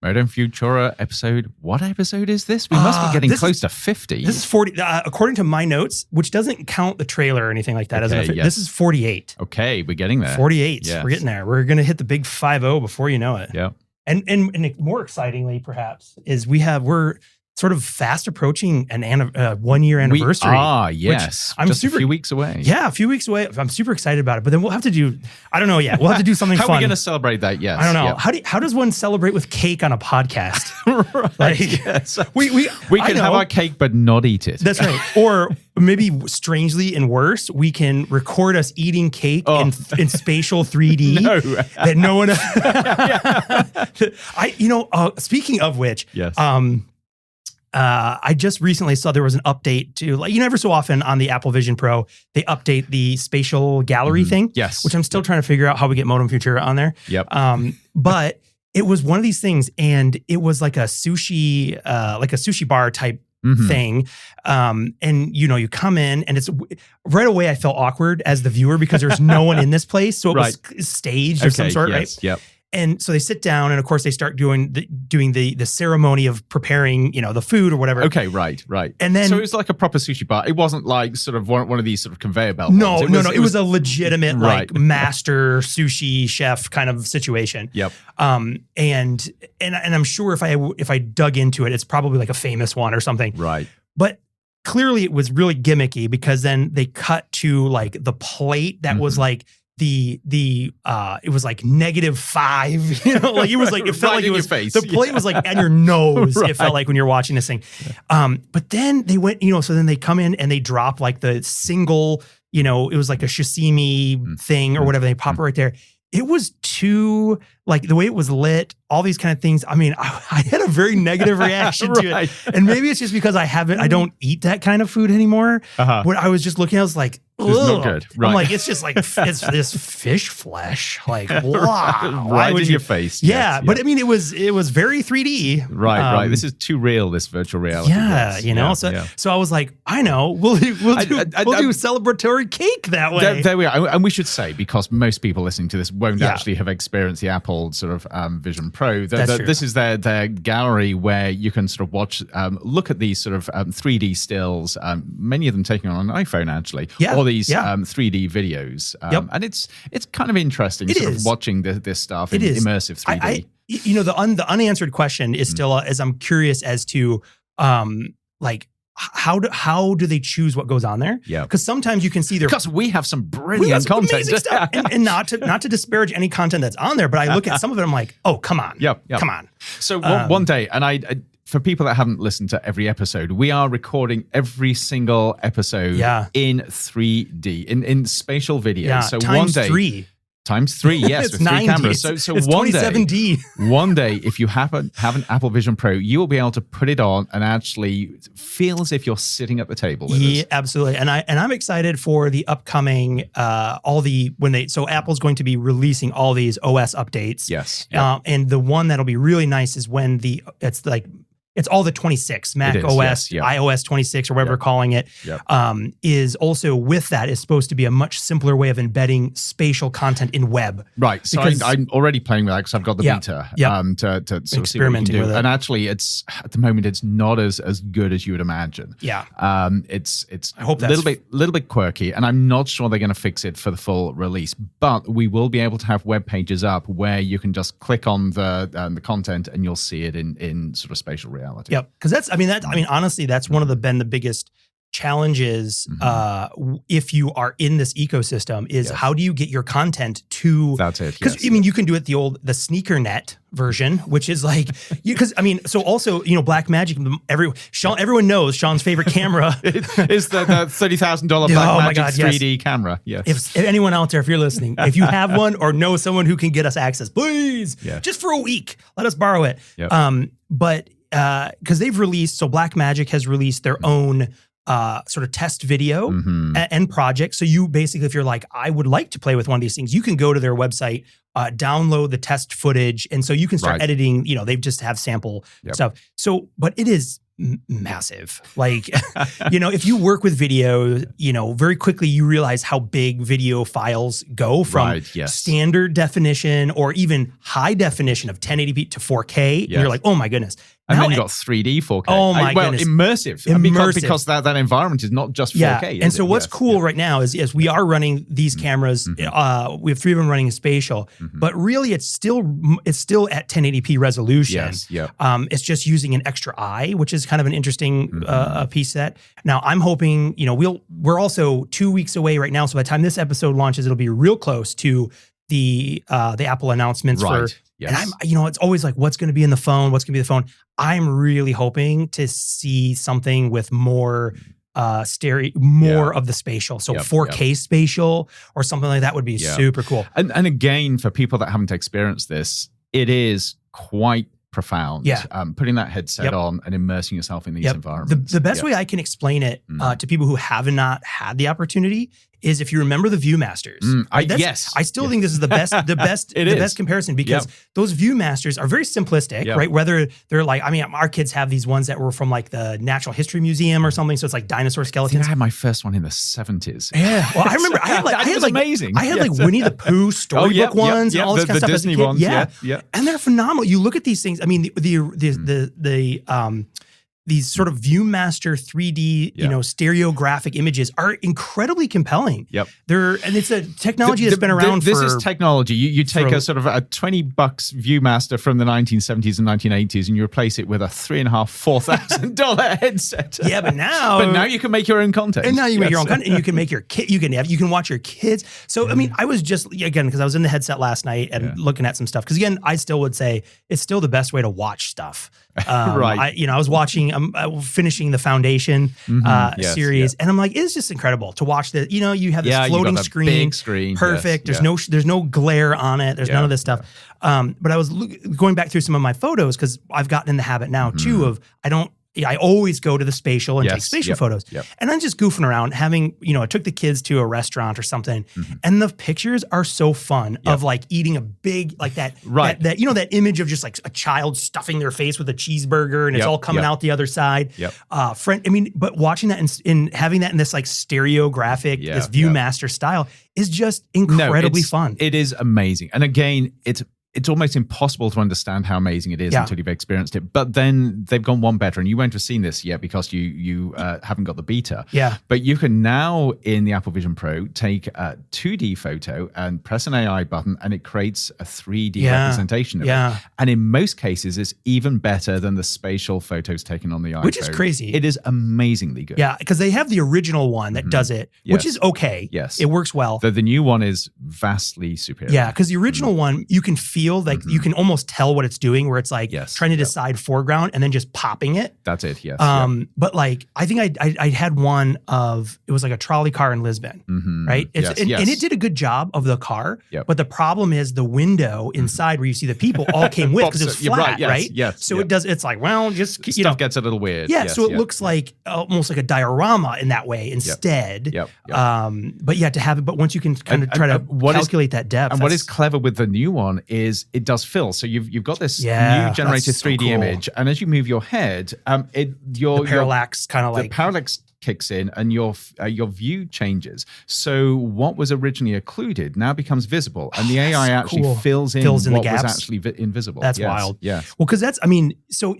Modem Futura episode. What episode is this? We must be getting close to 50. This is 40. According to my notes, which doesn't count the trailer or anything like that. Okay, This is 48. Okay, we're getting there. 48. Yes. We're getting there. We're going to hit the big 50 before you know it. Yeah. And more excitingly, perhaps, is we're sort of fast approaching an 1 year anniversary. Yes. I'm just super, a few weeks away. Yeah, a few weeks away. I'm super excited about it. But then we'll have to do, I don't know yet. We'll have to do something How fun. are we going to celebrate that? Yes. I don't know. Yep. How does one celebrate with cake on a podcast? Right. Like, Yes. we can have our cake but not eat it. That's right. Or maybe strangely and worse, we can record us eating cake in spatial 3D. No. That no one. Speaking of which, yes. I just recently saw there was an update to, like, ever so often on the Apple Vision Pro, they update the spatial gallery thing. Yes. Which I'm still trying to figure out how we get Modem Futura on there. Yep. But it was one of these things, and it was like a sushi bar type thing. And you come in, and it's right away I felt awkward as the viewer because there's no one in this place. So it was staged of some sort, right? Yep. And so they sit down, and of course they start doing the ceremony of preparing, the food or whatever. Okay, right. And then, so it was like a proper sushi bar. It wasn't like sort of one of these sort of conveyor belt no, ones. It was a legitimate right. like master sushi chef kind of situation. Yep. And I'm sure if I dug into it, it's probably like a famous one or something. Right. But clearly it was really gimmicky, because then they cut to like the plate that was like it was like -5, like it was like, it felt right like it was, face. the plate was like on your nose. Right. It felt like when you're watching this thing. But then they went, so then they come in and they drop like the single, it was like a sashimi thing or whatever. They pop it right there. It was too, like, the way it was lit, all these kind of things. I mean, I had a very negative reaction to it. And maybe it's just because I don't eat that kind of food anymore. When I was just looking, I was like, ugh. It's not good. Right. I'm like, it's just like, it's this fish flesh. Like, wow. Right in your face. Yeah. Yes, But I mean, it was very 3D. Right. This is too real, this virtual reality. Yeah. So I was like, I know, we'll do celebratory cake that way. There we are. And we should say, because most people listening to this won't actually have experienced the Apple sort of Vision Pro, this is their gallery where you can sort of watch, look at these sort of 3D stills, many of them taken on an iPhone actually, or these 3D videos. And it's kind of interesting watching this stuff in immersive 3D. The unanswered question is still, as I'm curious as to, like, how do they choose what goes on there? Yeah, because sometimes you can see because we have some brilliant content, amazing stuff, and not to disparage any content that's on there, but I look at some of it, I'm like, oh, come on, come on. So one day, and I for people that haven't listened to every episode, we are recording every single episode in 3D in spatial video. Yeah, so times one day. Times 3, yes, it's with 3 90. cameras. So it's one 27D. One day, if you have an Apple Vision Pro, you will be able to put it on and actually feel as if you're sitting at the table with us. Absolutely. And I'm excited for the upcoming so Apple's going to be releasing all these OS updates. Yes. And the one that'll be really nice is when it's all the 26, Mac OS, iOS 26, or whatever we're calling it, is also with that is supposed to be a much simpler way of embedding spatial content in web. Right. So I'm already playing with that because I've got the beta to sort of see what we can do. And actually, it's at the moment, it's not as good as you would imagine. Yeah. It's I hope a little bit quirky, and I'm not sure they're going to fix it for the full release, but we will be able to have web pages up where you can just click on the content and you'll see it in sort of spatial reality. Yep, because honestly, that's one of the biggest challenges if you are in this ecosystem is how do you get your content to? That's it. Because you can do it the sneaker net version, which is like so also Black Magic. Everyone knows Sean's favorite camera is the $30,000 Black Magic 3D camera. Yes. If anyone out there, if you're listening, if you have one or know someone who can get us access, please, just for a week, let us borrow it. Yep. But because they've released, so Black Magic has released their own sort of test video and project. So you basically, if you're like, I would like to play with one of these things, you can go to their website, download the test footage. And so you can start editing, they just have sample stuff. So, but it is massive. Like, if you work with video, very quickly you realize how big video files go from standard definition or even high definition of 1080p to 4K. And you're like, oh my goodness. And then you got 3D, 4K. Oh my goodness. Immersive. Because that environment is not just 4K. Yeah. And so what's cool right now is we are running these cameras. We have 3 of them running in spatial, but really it's still at 1080p resolution. Yes. Yeah. It's just using an extra eye, which is kind of an interesting piece set. Now I'm hoping, we're also 2 weeks away right now. So by the time this episode launches, it'll be real close to the Apple announcements for. Yes. And it's always like, what's going to be in the phone? What's going to be the phone? I'm really hoping to see something with more of the spatial. So 4K spatial or something like that would be super cool. And again, for people that haven't experienced this, it is quite profound. Yeah. Putting that headset on and immersing yourself in these environments. The best way I can explain it to people who have not had the opportunity is if you remember the Viewmasters. I still think this is the best comparison because those Viewmasters are very simplistic, right? Whether they're like, our kids have these ones that were from like the Natural History Museum or something, so it's like dinosaur skeletons. I had my first one in the 70s. Yeah, well, I remember I had amazing. I had like Winnie the Pooh storybook ones and all this kind of stuff. Disney ones, and they're phenomenal. You look at these things. I mean, these sort of Viewmaster 3D, stereographic images are incredibly compelling. Yep. And it's a technology that's been around This is technology. You take a sort of a $20 Viewmaster from the 1970s and 1980s and you replace it with a $3,500-$4,000 headset. Yeah, but now you can make your own content. And now you make your own content and you can make your kid, you can watch your kids. So, I was just, again, because I was in the headset last night and looking at some stuff. Because again, I still would say it's still the best way to watch stuff. Right. I was watching, finishing the Foundation series, and I'm like, it's just incredible to watch that. You have this floating screen, big screen, perfect. There's no glare on it. There's none of this stuff. But I was going back through some of my photos because I've gotten in the habit now too of I always go to the spatial and take spatial photos. Yep. And I'm just goofing around having, I took the kids to a restaurant or something and the pictures are so fun of like eating a big, like that, that image of just like a child stuffing their face with a cheeseburger and it's all coming out the other side. Yep. But watching that and having that in this like stereographic, this Viewmaster style is just incredibly fun. It is amazing. And again, it's almost impossible to understand how amazing it is until you've experienced it. But then they've gone one better, and you won't have seen this yet because you haven't got the beta. Yeah. But you can now, in the Apple Vision Pro, take a 2D photo and press an AI button, and it creates a 3D representation of it. And in most cases, it's even better than the spatial photos taken on the iPhone. Which is crazy. It is amazingly good. Yeah, because they have the original one that does it, which is okay. Yes. It works well. The new one is vastly superior. Yeah, because the original one, you can feel like you can almost tell what it's doing, where it's like trying to decide foreground and then just popping it. That's it. Yes. But like I think I had one of, it was like a trolley car in Lisbon, right? And it did a good job of the car. Yep. But the problem is the window inside where you see the people all came with because it's flat, right? Yes. So it does. It's like, well, just stuff gets a little weird. Yeah. So it looks like almost like a diorama in that way instead. Yep. But to have it. But once you can kind of try to calculate that depth. And what is clever with the new one is it does fill. So you've got this new generated 3D image, and as you move your head, the parallax kind of like the parallax kicks in, and your view changes. So what was originally occluded now becomes visible, and the AI actually fills in what the gaps. Was actually invisible. That's wild. Yeah. Well, because that's so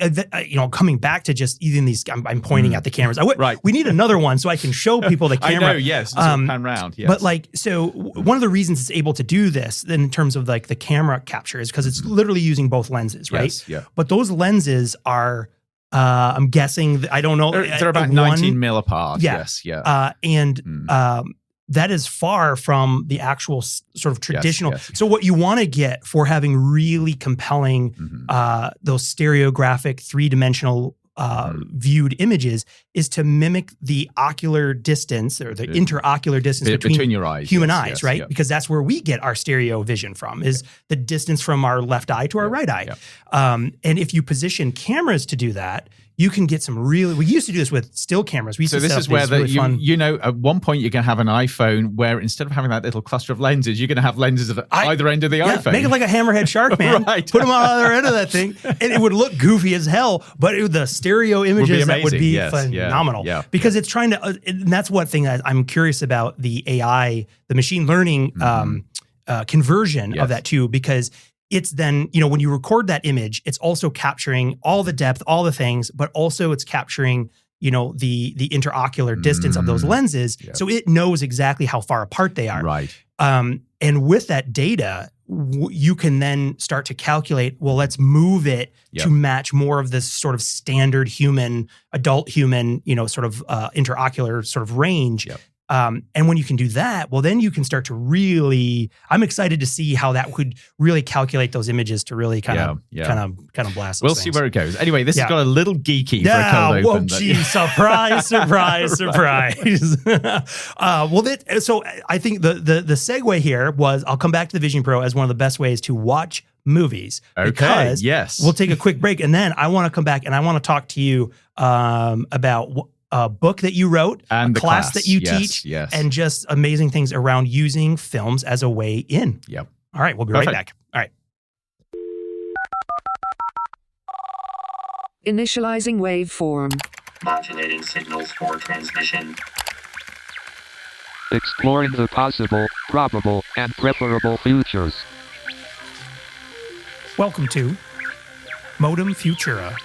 coming back to just even these, I'm pointing at the cameras. We need another one so I can show people the camera. I know. Yes. Pan round. Yes. But so one of the reasons it's able to do this in terms of like the camera capture is because it's literally using both lenses, right? Yes. Yeah. But those lenses are. I'm guessing, I don't know. They're about 19 mil apart. Yeah. Yes. Yeah. That is far from the actual sort of traditional. Yes. So what you want to get for having really compelling, those stereographic 3-dimensional viewed images is to mimic the ocular distance or the interocular distance between your eyes, human eyes, right? Yeah. Because that's where we get our stereo vision from, is the distance from our left eye to our right eye. Yeah. And if you position cameras to do that, you can get some really. We used to do this with still cameras. We used so to this is where at one point you're going to have an iPhone where instead of having that little cluster of lenses, you're going to have lenses at either end of the iPhone. Make it like a hammerhead shark, man. Right. Put them on the other end of that thing, and it would look goofy as hell. But the stereo images, that would be yes, phenomenal. Because it's trying to, and that's one thing that I'm curious about the AI, the machine learning conversion of that too, because it's then, when you record that image, it's also capturing all the depth, all the things, but also it's capturing, the interocular distance of those lenses. Yep. So it knows exactly how far apart they are. Right. And with that data, you can then start to calculate, well, let's move it to match more of this sort of standard adult human, sort of interocular sort of range. Yep. And when you can do that, well, then you can start to really, I'm excited to see how that could really calculate those images to really kind of blast. We'll see where it goes. Anyway, this has got a little geeky for a cold open. Whoa, geez, surprise. So I think the segue here was, I'll come back to the Vision Pro as one of the best ways to watch movies. Okay, yes. We'll take a quick break, and then I want to come back and I want to talk to you about a book that you wrote, and a class that you teach, and just amazing things around using films as a way in. Yep. All right, we'll be right back. All right. Initializing waveform. Modulating signals for transmission. Exploring the possible, probable, and preferable futures. Welcome to Modem Futura.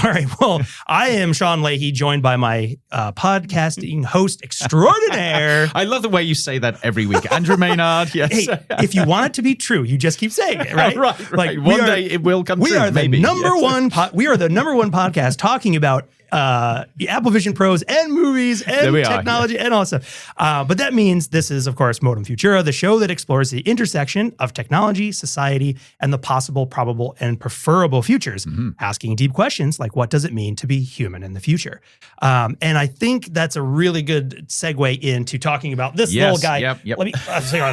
All right. Well, I am Sean Leahy, joined by my podcasting host extraordinaire. I love the way you say that every week. Andrew Maynard, yes. Hey, if you want it to be true, you just keep saying it, right? Right. Like one day it will come true. We are the number one podcast talking about the Apple Vision Pros and movies and technology and all that stuff. But that means this is, of course, Modem Futura, the show that explores the intersection of technology, society, and the possible, probable, and preferable futures, asking deep questions like, what does it mean to be human in the future? And I think that's a really good segue into talking about this little guy. Yep. Let me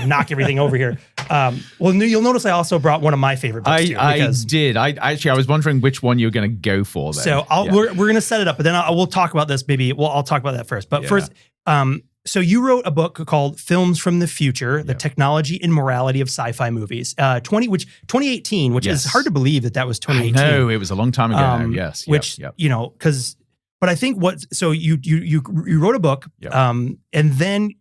knock everything over here. Well, you'll notice I also brought one of my favorite books too. I did. I was wondering which one you were going to go for there. So we're going to set it up, but then we'll talk about this. Maybe I'll talk about that first. But first, so you wrote a book called Films from the Future: The Technology and Morality of Sci-Fi Movies, 2018, which is hard to believe that was 2018. I know, it was a long time ago. Yes, but I think so you wrote a book, and then.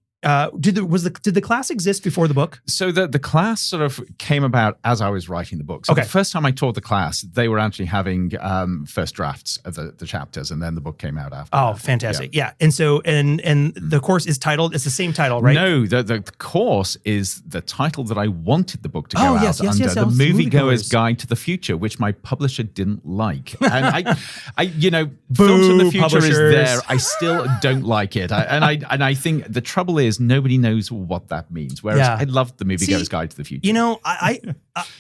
Did the class exist before the book? So the class sort of came about as I was writing the book. So the first time I taught the class, they were actually having first drafts of the chapters, and then the book came out after. Oh, fantastic! Yeah, and so and the course is titled. It's the same title, right? No, the course is the title that I wanted the book to go out under. The Moviegoer's Guide to the Future, which my publisher didn't like, and I Films from the Future is there. I still don't like it, and I think the trouble is, nobody knows what that means. Whereas I love the Moviegoer's Guide to the Future.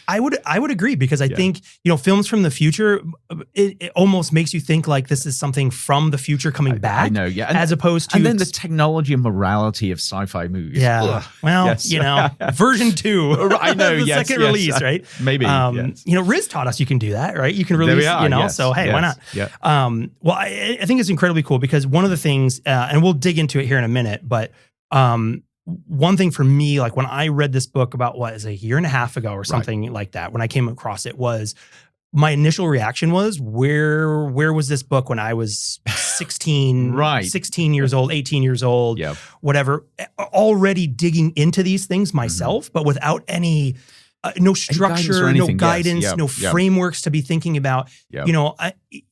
I would agree, because I think, Films from the Future, it almost makes you think like this is something from the future coming back. I know, as opposed to... And then the technology and morality of sci-fi movies. Yeah. Ugh. Well, version 2. I know, the second release, right? Maybe, Riz taught us you can do that, right? You can release, so hey, why not? Yeah. Well, I think it's incredibly cool, because one of the things, and we'll dig into it here in a minute, but one thing for me, like when I read this book about a year and a half ago or something like that, when I came across it, was my initial reaction was, where was this book when I was 16, 16 years old, 18 years old, whatever, already digging into these things myself, but without any no structure, no guidance, no frameworks to be thinking about, and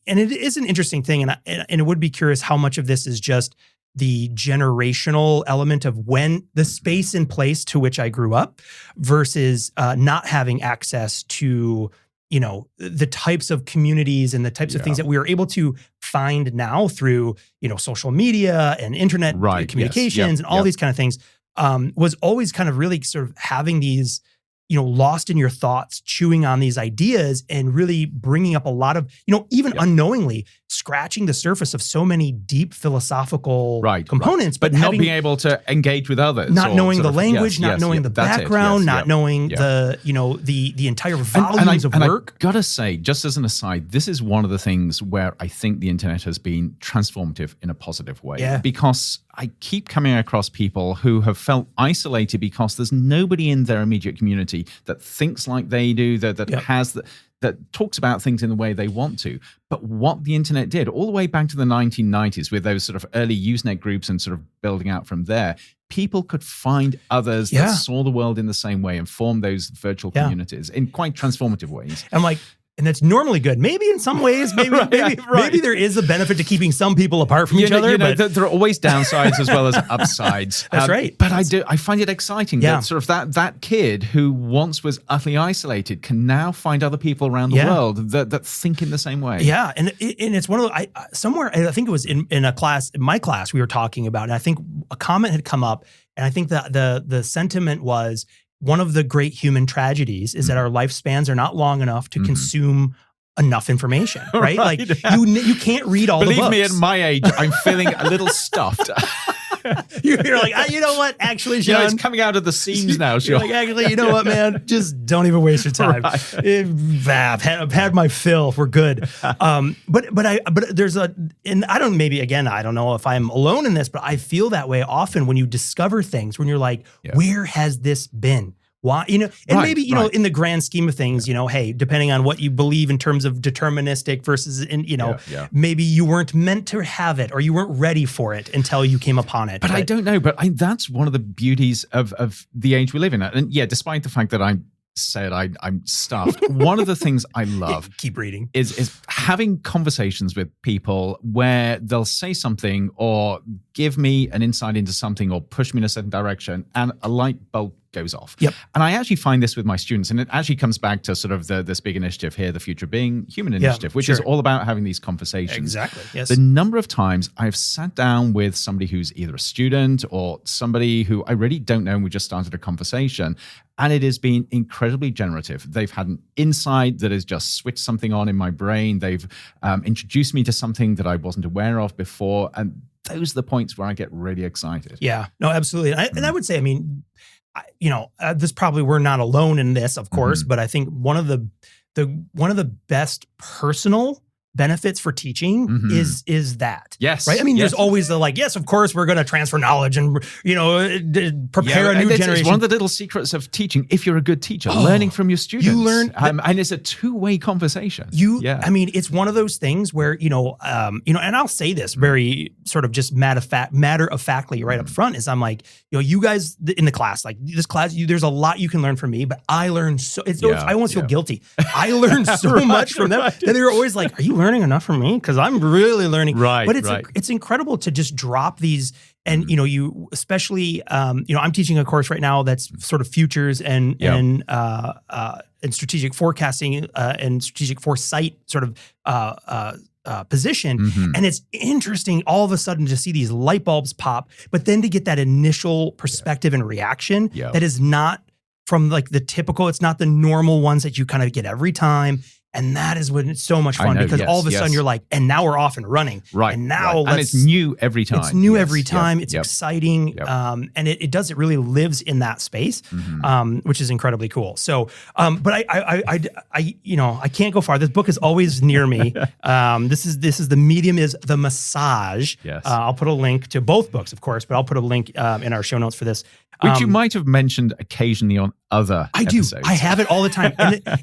it is an interesting thing. And it would be curious how much of this is just the generational element of when the space and place to which I grew up versus not having access to, the types of communities and the types of things that we are able to find now through, social media and internet communications and all these kind of things, was always kind of really sort of having these, lost in your thoughts, chewing on these ideas and really bringing up a lot of, even unknowingly, scratching the surface of so many deep philosophical components, but not being able to engage with others, not knowing the language, not knowing the background, not knowing the entire volumes of work. I gotta say, just as an aside, this is one of the things where I think the internet has been transformative in a positive way, because I keep coming across people who have felt isolated because there's nobody in their immediate community that thinks like they do, that talks about things in the way they want to. But what the internet did all the way back to the 1990s with those sort of early Usenet groups and sort of building out from there, people could find others that saw the world in the same way and form those virtual communities in quite transformative ways. And that's normally good. Maybe in some ways, maybe there is a benefit to keeping some people apart from each other. But there are always downsides as well as upsides. That's right. But I find it exciting that sort of that kid who once was utterly isolated can now find other people around the world that think in the same way. Yeah, and it's one of the, I think it was in my class we were talking about, and I think a comment had come up, and I think that the sentiment was, one of the great human tragedies is that our lifespans are not long enough to consume enough information, right? Like you can't read all the books. Believe me, at my age, I'm feeling a little stuffed. You're like, you know what? Actually, Sean, it's coming out of the seams now, Sean. Like, actually, you know what, man? Just don't even waste your time. I've had my fill. We're good. But there's and I don't know if I'm alone in this, but I feel that way often when you discover things, when you're like, where has this been? Why, and maybe, in the grand scheme of things, hey, depending on what you believe in terms of deterministic versus, maybe you weren't meant to have it or you weren't ready for it until you came upon it. But I don't know. But that's one of the beauties of the age we live in. And despite the fact that I'm stuffed, one of the things I love keep reading is having conversations with people where they'll say something or give me an insight into something or push me in a certain direction and a light bulb goes off. Yep. And I actually find this with my students, and it actually comes back to sort of this big initiative here, the Future Being Human Initiative, which is all about having these conversations. Exactly. Yes. The number of times I've sat down with somebody who's either a student or somebody who I really don't know, and we just started a conversation, and it has been incredibly generative. They've had an insight that has just switched something on in my brain. They've introduced me to something that I wasn't aware of before, and those are the points where I get really excited. Yeah, no, absolutely. And I would say, this probably, we're not alone in this, of course, but I think one of the best personal benefits for teaching is that. Yes. Right? I mean, there's always the yes, of course, we're going to transfer knowledge and, prepare a new generation. It's one of the little secrets of teaching. If you're a good teacher, learning from your students. You learn. And it's a two-way conversation. I mean, it's one of those things where, and I'll say this very sort of just matter of factly right up front is I'm like, you guys in the class, like this class, there's a lot you can learn from me, but I learned I almost feel guilty. I learned so much from them that they're always like, are you learning enough from me? Because I'm really learning. Right. But it's incredible to just drop these. And, you especially, I'm teaching a course right now that's sort of futures and strategic forecasting and strategic foresight sort of position. And it's interesting all of a sudden to see these light bulbs pop, but then to get that initial perspective and reaction that is not from like the typical, it's not the normal ones that you kind of get every time. And that is when it's so much fun because all of a sudden you're like, and now we're off and running. Right. And now and it's new every time. It's new every time. It's exciting. And it really lives in that space, which is incredibly cool. So, but I can't go far. This book is always near me. This is the medium is The Massage. Yes. I'll put a link to both books, of course, but I'll put a link in our show notes for this. Which you might have mentioned occasionally on other episodes. I do. I have it all the time.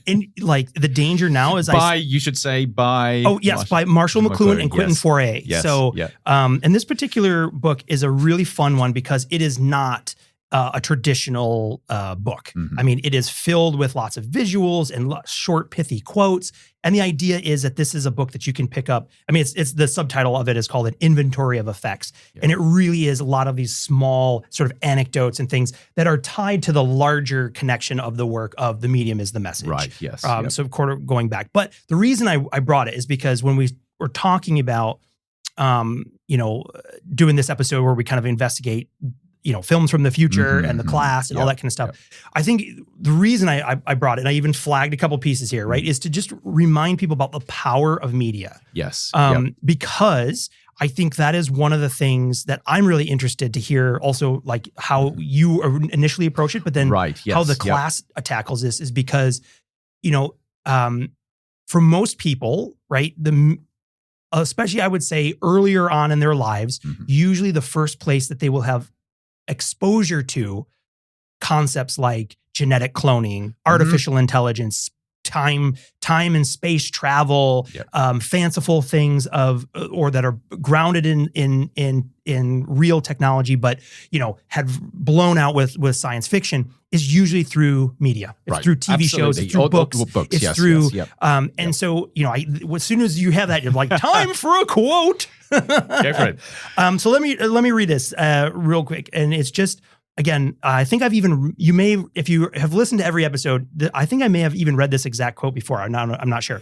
And like the danger now is you should say by... Oh, yes, by Marshall McLuhan and Quentin Foray. Yes. So, and this particular book is a really fun one because it is not a traditional book. I mean, it is filled with lots of visuals and short, pithy quotes. And the idea is that this is a book that you can pick up. I mean, it's the subtitle of it is called An Inventory of Effects. And it really is a lot of these small sort of anecdotes and things that are tied to the larger connection of the work of the medium is the message. Right, yes. So going back. But the reason I brought it is because when we were talking about, doing this episode where we kind of investigate films from the future and The Class and all that kind of stuff. I think the reason I brought it, and I even flagged a couple pieces here, right, is to just remind people about the power of media. Yes. Because I think that is one of the things that I'm really interested to hear also, like how you initially approach it, but then how The Class tackles this is because, for most people, right, especially I would say earlier on in their lives, usually the first place that they will have exposure to concepts like genetic cloning, artificial intelligence, time and space travel, fanciful things or that are grounded in real technology, but had blown out with science fiction, is usually through media. It's through TV shows, it's through books, it's through and so as soon as you have that, you're like, time for a quote. Go for it. So let me read this real quick, and it's just. Again, I think if you have listened to every episode, I think I may have even read this exact quote before. I'm not sure.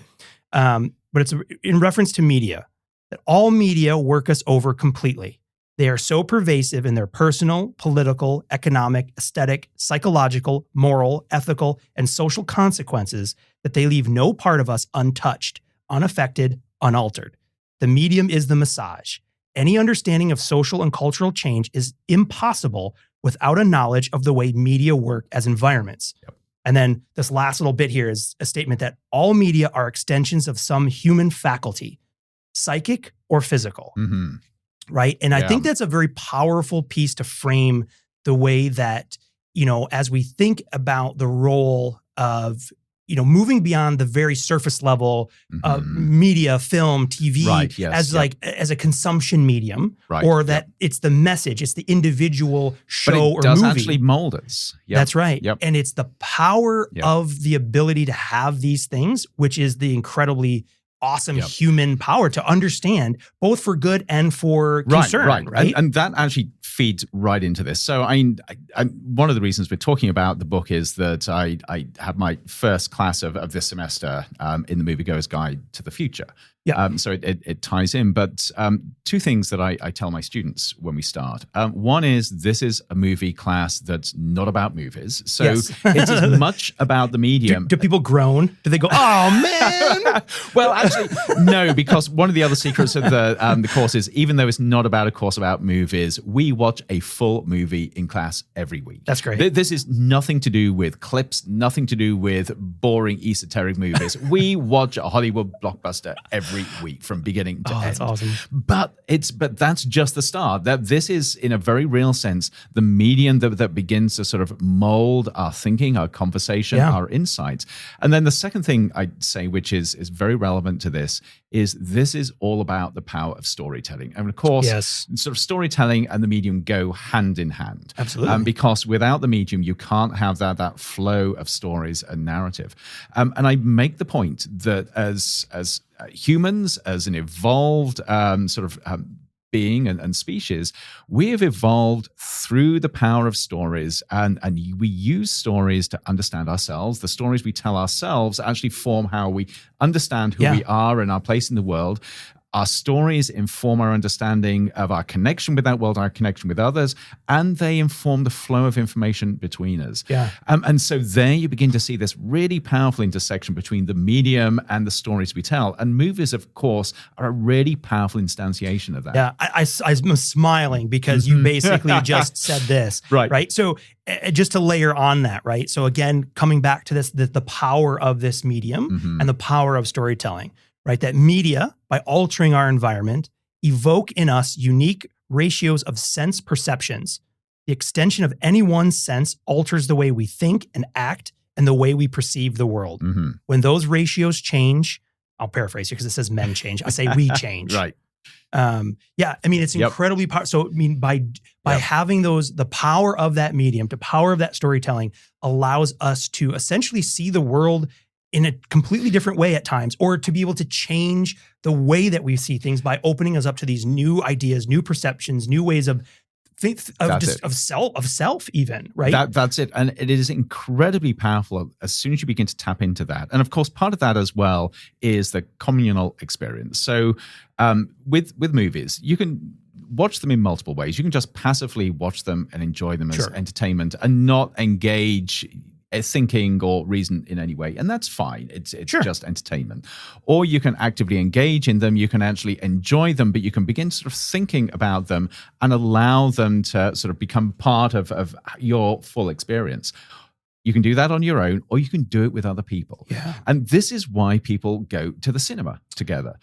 But it's in reference to media, that all media work us over completely. They are so pervasive in their personal, political, economic, aesthetic, psychological, moral, ethical, and social consequences that they leave no part of us untouched, unaffected, unaltered. The medium is the massage. Any understanding of social and cultural change is impossible without a knowledge of the way media work as environments. And then this last little bit here is a statement that all media are extensions of some human faculty, psychic or physical, right? And I think that's a very powerful piece to frame the way that, as we think about the role of, moving beyond the very surface level of media, film, TV, as a consumption medium, or that it's the message, it's the individual show or movie. But it does actually mold us. That's right. And it's the power of the ability to have these things, which is the incredibly awesome human power to understand, both for good and for concern. Right. And that actually feeds right into this. So I one of the reasons we're talking about the book is that I had my first class of this semester in the Moviegoer's Guide to the Future. So it ties in. But two things that I tell my students when we start. One is this is a movie class that's not about movies. So it's as much about the medium. Do people groan? Do they go, oh, man? Well, actually, no, because one of the other secrets of the course is, even though it's not about a course about movies, we watch a full movie in class every week. That's great. This is nothing to do with clips, nothing to do with boring esoteric movies. We watch a Hollywood blockbuster every week from beginning to end. That's awesome. But that's just the start. That this is, in a very real sense, the medium that begins to sort of mold our thinking, our conversation, our insights. And then the second thing I'd say, which is very relevant to this is all about the power of storytelling. And of course, sort of storytelling and the medium go hand in hand. Absolutely. Because without the medium, you can't have that flow of stories and narrative. And I make the point that as humans, as an evolved being and species, we have evolved through the power of stories, and we use stories to understand ourselves. The stories we tell ourselves actually form how we understand who we are and our place in the world. Our stories inform our understanding of our connection with that world, our connection with others, and they inform the flow of information between us. And so there you begin to see this really powerful intersection between the medium and the stories we tell. And movies, of course, are a really powerful instantiation of that. Yeah, I'm smiling because you basically just said this. Right. So just to layer on that, right? So again, coming back to this, the power of this medium and the power of storytelling. Right, that media, by altering our environment, evoke in us unique ratios of sense perceptions. The extension of any one sense alters the way we think and act and the way we perceive the world. When those ratios change, I'll paraphrase here because it says men change. I say we change. Right. It's incredibly powerful. So, by having the power of that medium, the power of that storytelling allows us to essentially see the world in a completely different way at times, or to be able to change the way that we see things by opening us up to these new ideas, new perceptions, new ways of self even, right? That's it. And it is incredibly powerful as soon as you begin to tap into that. And of course, part of that as well is the communal experience. So with movies, watch them in multiple ways. You can just passively watch them and enjoy them as Sure. entertainment and not engage thinking or reason in any way, and that's fine. It's Sure. just entertainment. Or you can actively engage in them. You can actually enjoy them, but you can begin sort of thinking about them and allow them to sort of become part of your full experience. You can do that on your own, or you can do it with other people. Yeah. And this is why people go to the cinema together,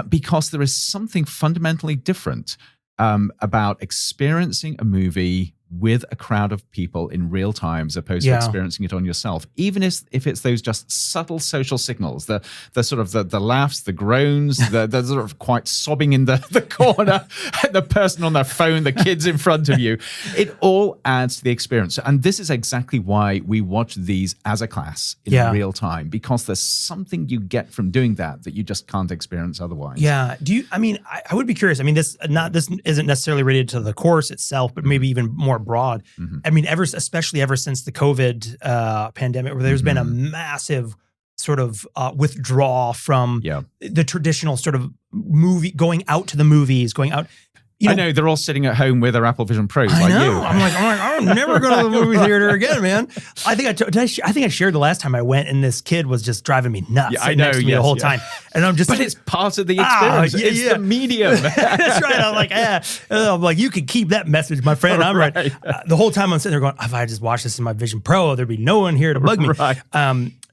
because there is something fundamentally different about experiencing a movie with a crowd of people in real time as opposed to experiencing it on yourself, even if it's those just subtle social signals, the sort of the laughs, the groans, the sort of quite sobbing in the corner, the person on their phone, the kids in front of you. It all adds to the experience. And this is exactly why we watch these as a class in real time, because there's something you get from doing that you just can't experience otherwise. Yeah. I would be curious. I mean, this isn't necessarily related to the course itself, but maybe even more broad. I mean, especially ever since the COVID pandemic, where there's been a massive sort of withdrawal from the traditional sort of movie, going out to the movies, going out. I know they're all sitting at home with their Apple Vision Pros I like know. you. I'm like, I'm never going to the movie theater again, man. I think I shared the last time I went, and this kid was just driving me nuts. Yeah, I know. Next to me the whole time, and I'm just. But it's part of the experience. It's the medium. That's right. I'm like, you can keep that message, my friend. I'm right. The whole time I'm sitting there going, if I just watch this in my Vision Pro, there'd be no one here to bug me. Right.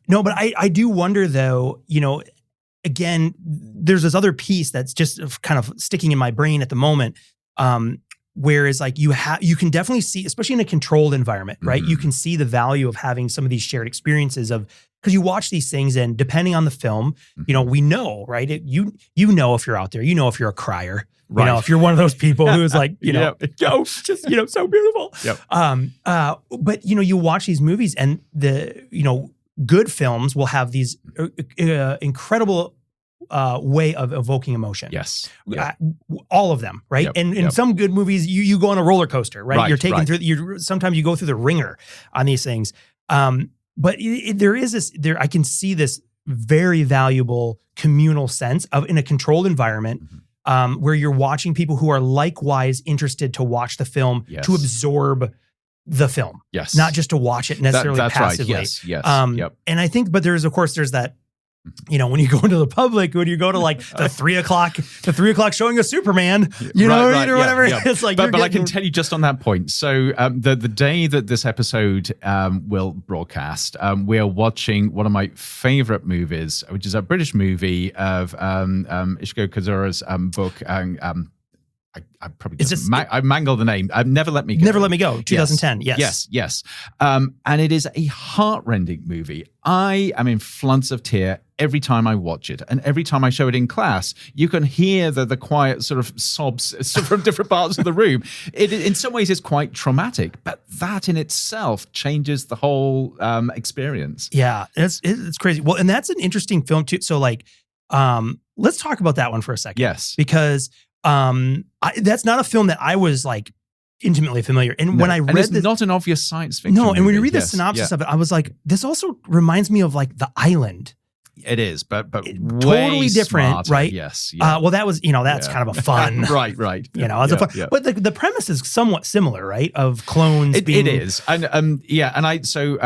No, but I do wonder though. Again, there's this other piece that's just kind of sticking in my brain at the moment. Whereas like you can definitely see, especially in a controlled environment, right? You can see the value of having some of these shared experiences because you watch these things and depending on the film, we know, right? You know, if you're out there, if you're a crier, right. If you're one of those people who's like, just, so beautiful. Yep. But you watch these movies and good films will have these incredible way of evoking emotion. Yes. All of them, right? Yep. And in some good movies, you go on a roller coaster, right? You're taken through, sometimes you go through the ringer on these things. But there is this, I can see this very valuable communal sense in a controlled environment where you're watching people who are likewise interested to watch the film, to absorb the film. Yes. Not just to watch it necessarily that's passively. Right. Yes. And I think, but there's that, when you go into the public, when you go to like the 3 o'clock showing of Superman, or whatever, it's like. But I can tell you just on that point. So the day that this episode will broadcast, we are watching one of my favorite movies, which is a British movie of Ishiko Kazura's book. I probably I mangled the name. Never Let Me Go. Never Let Me Go, 2010. Yes. And it is a heart-rending movie. I am in floods of tear every time I watch it. And every time I show it in class, you can hear the quiet sort of sobs from different parts of the room. It, in some ways, is quite traumatic, but that in itself changes the whole experience. Yeah, it's crazy. Well, and that's an interesting film too. So like, let's talk about that one for a second. Yes. Because that's not a film that I was like intimately familiar. And when I read it's not an obvious science fiction. No, and when you read the synopsis of it, I was like, this also reminds me of like The Island. It is, but totally different, smarter. right? Yes. Well, that was, that's kind of a fun, right. As a fun. Yeah. But the premise is somewhat similar, right? Of clones. It is, and Kazuo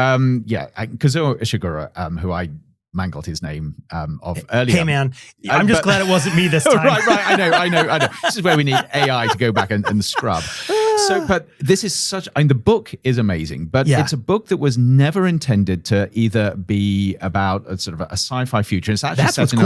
Ishiguro, who I mangled his name of earlier. Hey man, I'm just glad it wasn't me this time. right. I know. This is where we need AI to go back and scrub. So, but this is the book is amazing, but it's a book that was never intended to either be about a sort of a sci-fi future. It's actually set in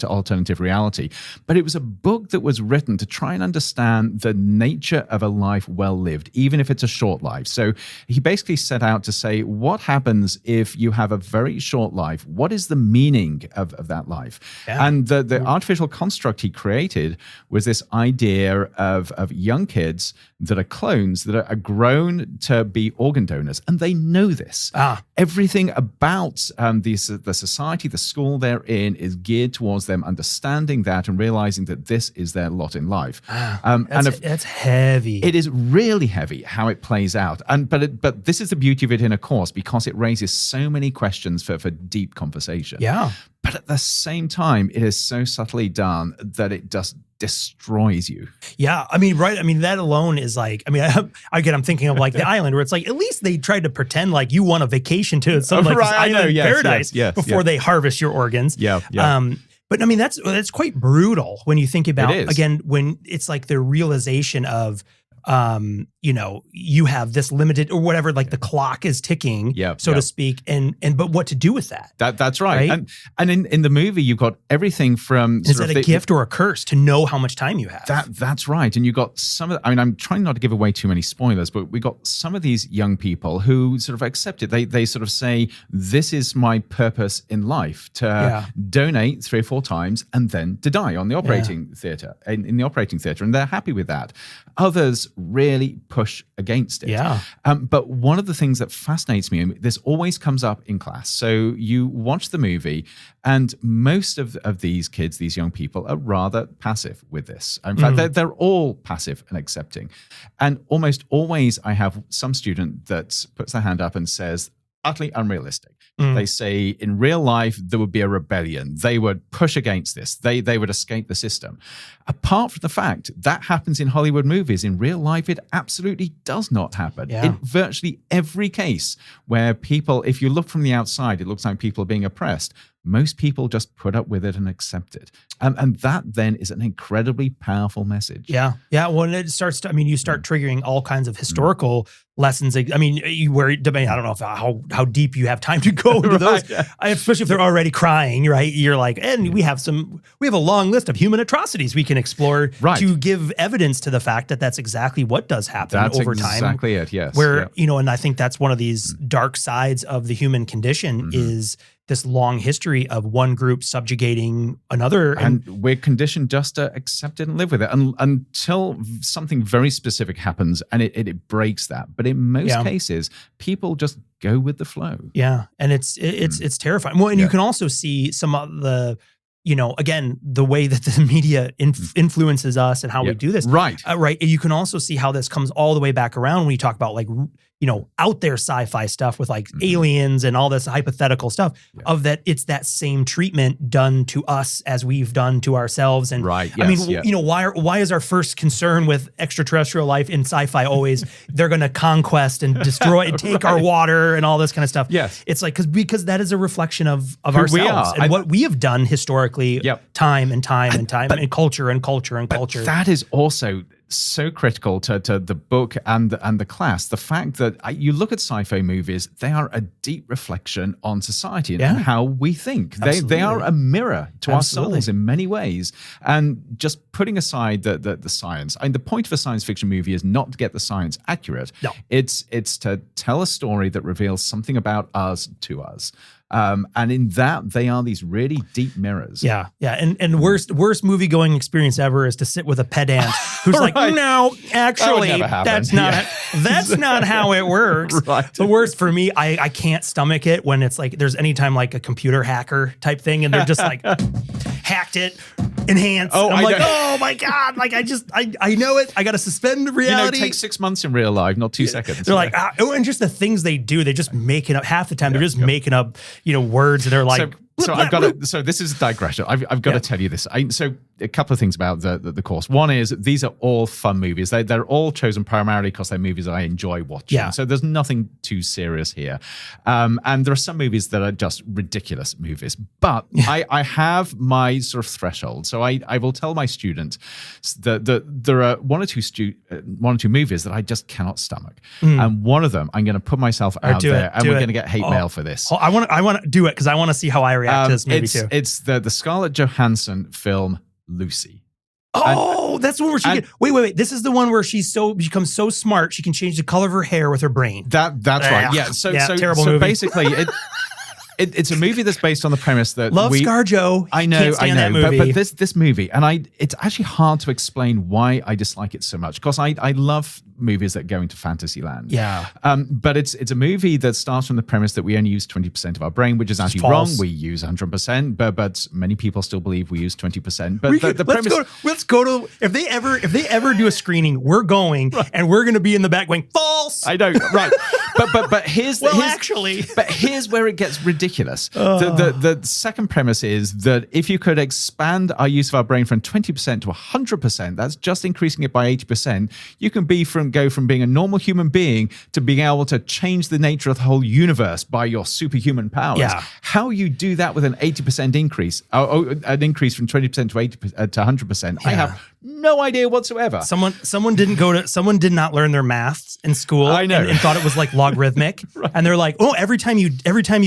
alternative reality, but it was a book that was written to try and understand the nature of a life well lived, even if it's a short life. So he basically set out to say, what happens if you have a very short life? What is the meaning of that life? Yeah. And the artificial construct he created was this idea of young kids that are clones that are grown to be organ donors, and they know this. Everything about the society, the school they're in, is geared towards them understanding that and realizing that this is their lot in life. That's heavy. It is really heavy how it plays out, but this is the beauty of it in a course, because it raises so many questions for deep conversation. Yeah. But at the same time, it is so subtly done that it just destroys you. Yeah. I mean, right. I mean, that alone is like, I mean, I'm thinking of like The Island, where it's like, at least they tried to pretend like you want a vacation to some like this island paradise before they harvest your organs. Yeah. But I mean, that's quite brutal when you think about, again, when it's like the realization of, you know, you have this limited or whatever, like the clock is ticking, so to speak, but what to do with that? That's right. And in the movie, you've got everything from is that a gift or a curse to know how much time you have? That's right. And you got some of. I mean, I'm trying not to give away too many spoilers, but we got some of these young people who sort of accept it. They sort of say, "This is my purpose in life: to donate 3 or 4 times and then to die on the operating theater in the operating theater," and they're happy with that. Others really push against it. But one of the things that fascinates me, and this always comes up in class. So you watch the movie, and most of these kids, these young people, are rather passive with this. In fact, they're all passive and accepting. And almost always I have some student that puts their hand up and says, utterly unrealistic. They say in real life, there would be a rebellion. They would push against this. They would escape the system. Apart from the fact that happens in Hollywood movies, in real life, it absolutely does not happen. In virtually every case where people, if you look from the outside, it looks like people are being oppressed. Most people just put up with it and accept it. And that then is an incredibly powerful message. Yeah. When it starts to, I mean, you start triggering all kinds of historical lessons. I mean, I don't know how deep you have time to go into those, especially if they're already crying, right? You're like, and we have a long list of human atrocities we can explore to give evidence to the fact that that's exactly what does happen over time. That's exactly it, yes. Where, you know, and I think that's one of these dark sides of the human condition is this long history of one group subjugating another. And we're conditioned just to accept it and live with it until something very specific happens and it breaks that. But in most cases, people just go with the flow. Yeah. And it's terrifying. Well, and you can also see some of the, you know, again, the way that the media influences us and how we do this. Right. Right. You can also see how this comes all the way back around when you talk about like, you know, out there sci-fi stuff with like aliens and all this hypothetical stuff of that. It's that same treatment done to us as we've done to ourselves. And I mean, you know, why is our first concern with extraterrestrial life in sci-fi always they're going to conquest and destroy and take our water and all this kind of stuff? Yes. It's like, because that is a reflection of ourselves and what we have done historically, time and time and time, and culture and culture and culture. That is also so critical to the book and the class. The fact that you look at sci-fi movies, they are a deep reflection on society and how we think. They are a mirror to our souls in many ways. And just putting aside the science, I mean, the point of a science fiction movie is not to get the science accurate. No. It's to tell a story that reveals something about us to us. And in that, they are these really deep mirrors. Yeah. And worst movie going experience ever is to sit with a pedant who's like, no, actually, that's not how it works. The worst for me, I can't stomach it when it's like there's anytime like a computer hacker type thing, and they're just like hacked it, enhanced. I'm like, oh my God, like I know it. I got to suspend reality. You know, it takes 6 months in real life, not 2 seconds. They're like, and just the things they do, they just making up half the time. They're just making up, you know, words, and they're like. So this is a digression. I've got to tell you this. So a couple of things about the course. One is these are all fun movies. They're all chosen primarily because they're movies I enjoy watching. Yeah. So there's nothing too serious here. And there are some movies that are just ridiculous movies. But I have my sort of threshold. So I will tell my students that there are one or two movies that I just cannot stomach. And one of them I'm going to put myself out there, and we're going to get hate mail for this. I want to do it because I want to see how I react to this movie too. It's the Scarlett Johansson film Lucy. That's the one where she wait. This is the one where she becomes so smart she can change the color of her hair with her brain. That's right. Yeah. So terrible movie. Basically, it's a movie that's based on the premise that love ScarJo. I know. That movie. But this movie, and it's actually hard to explain why I dislike it so much, because I love movies that go into fantasy land. Yeah. But it's a movie that starts from the premise that we only use 20% of our brain, which is actually wrong. We use 100%, but many people still believe we use 20%. But the premise... Let's go to... If they ever do a screening, we're going, and we're going to be in the back going, false! I know, right. But here's where it gets ridiculous. The second premise is that if you could expand our use of our brain from 20% to 100%, that's just increasing it by 80%, you can go from being a normal human being to being able to change the nature of the whole universe by your superhuman powers. Yeah. How you do that with an 80% increase, an increase from 20% to 100%, I have no idea whatsoever. Someone did not learn their maths in school. I know. and thought it was like logarithmic. Right. And they're like, oh, every time you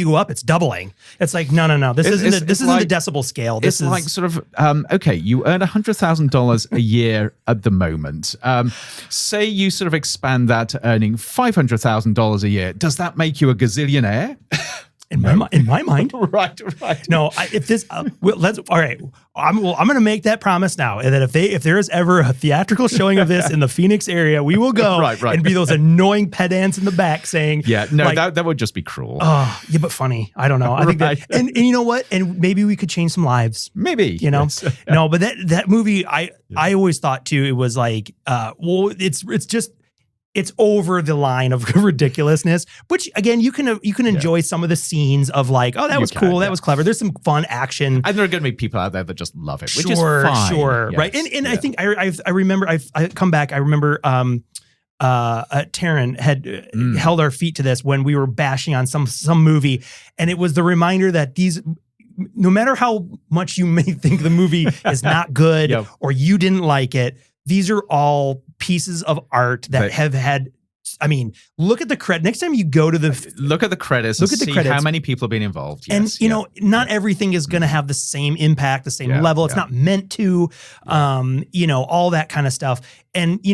go up, it's doubling. It's like, no. This isn't the decibel scale. This is like sort of okay, you earn $100,000 a year at the moment. Say you sort of expand that to earning $500,000 a year. Does that make you a gazillionaire? In my mind, right. No, let's. All right, I'm going to make that promise now, and that if there is ever a theatrical showing of this in the Phoenix area, we will go right. and be those annoying pedants in the back saying, "Yeah, no, like, that would just be cruel." Oh, yeah, but funny. I don't know. I think that, and you know what? And maybe we could change some lives. Maybe, you know. Yes. No, but that movie, I always thought too. It was like, it's over the line of ridiculousness, which again, you can enjoy some of the scenes of like, oh, that was cool. That was clever. There's some fun action. And there are going to be people out there that just love it, which is fine. Sure. Yes. Right. And I think I remember, I come back. I remember, Taryn had held our feet to this when we were bashing on some movie. And it was the reminder that no matter how much you may think the movie is not good or you didn't like it, these are all pieces of art that have had. I mean, look at the credit. Next time you go to look at the credits. See how many people have been involved. Yes, and know, not everything is going to have the same impact, the same level. It's not meant to. All that kind of stuff. And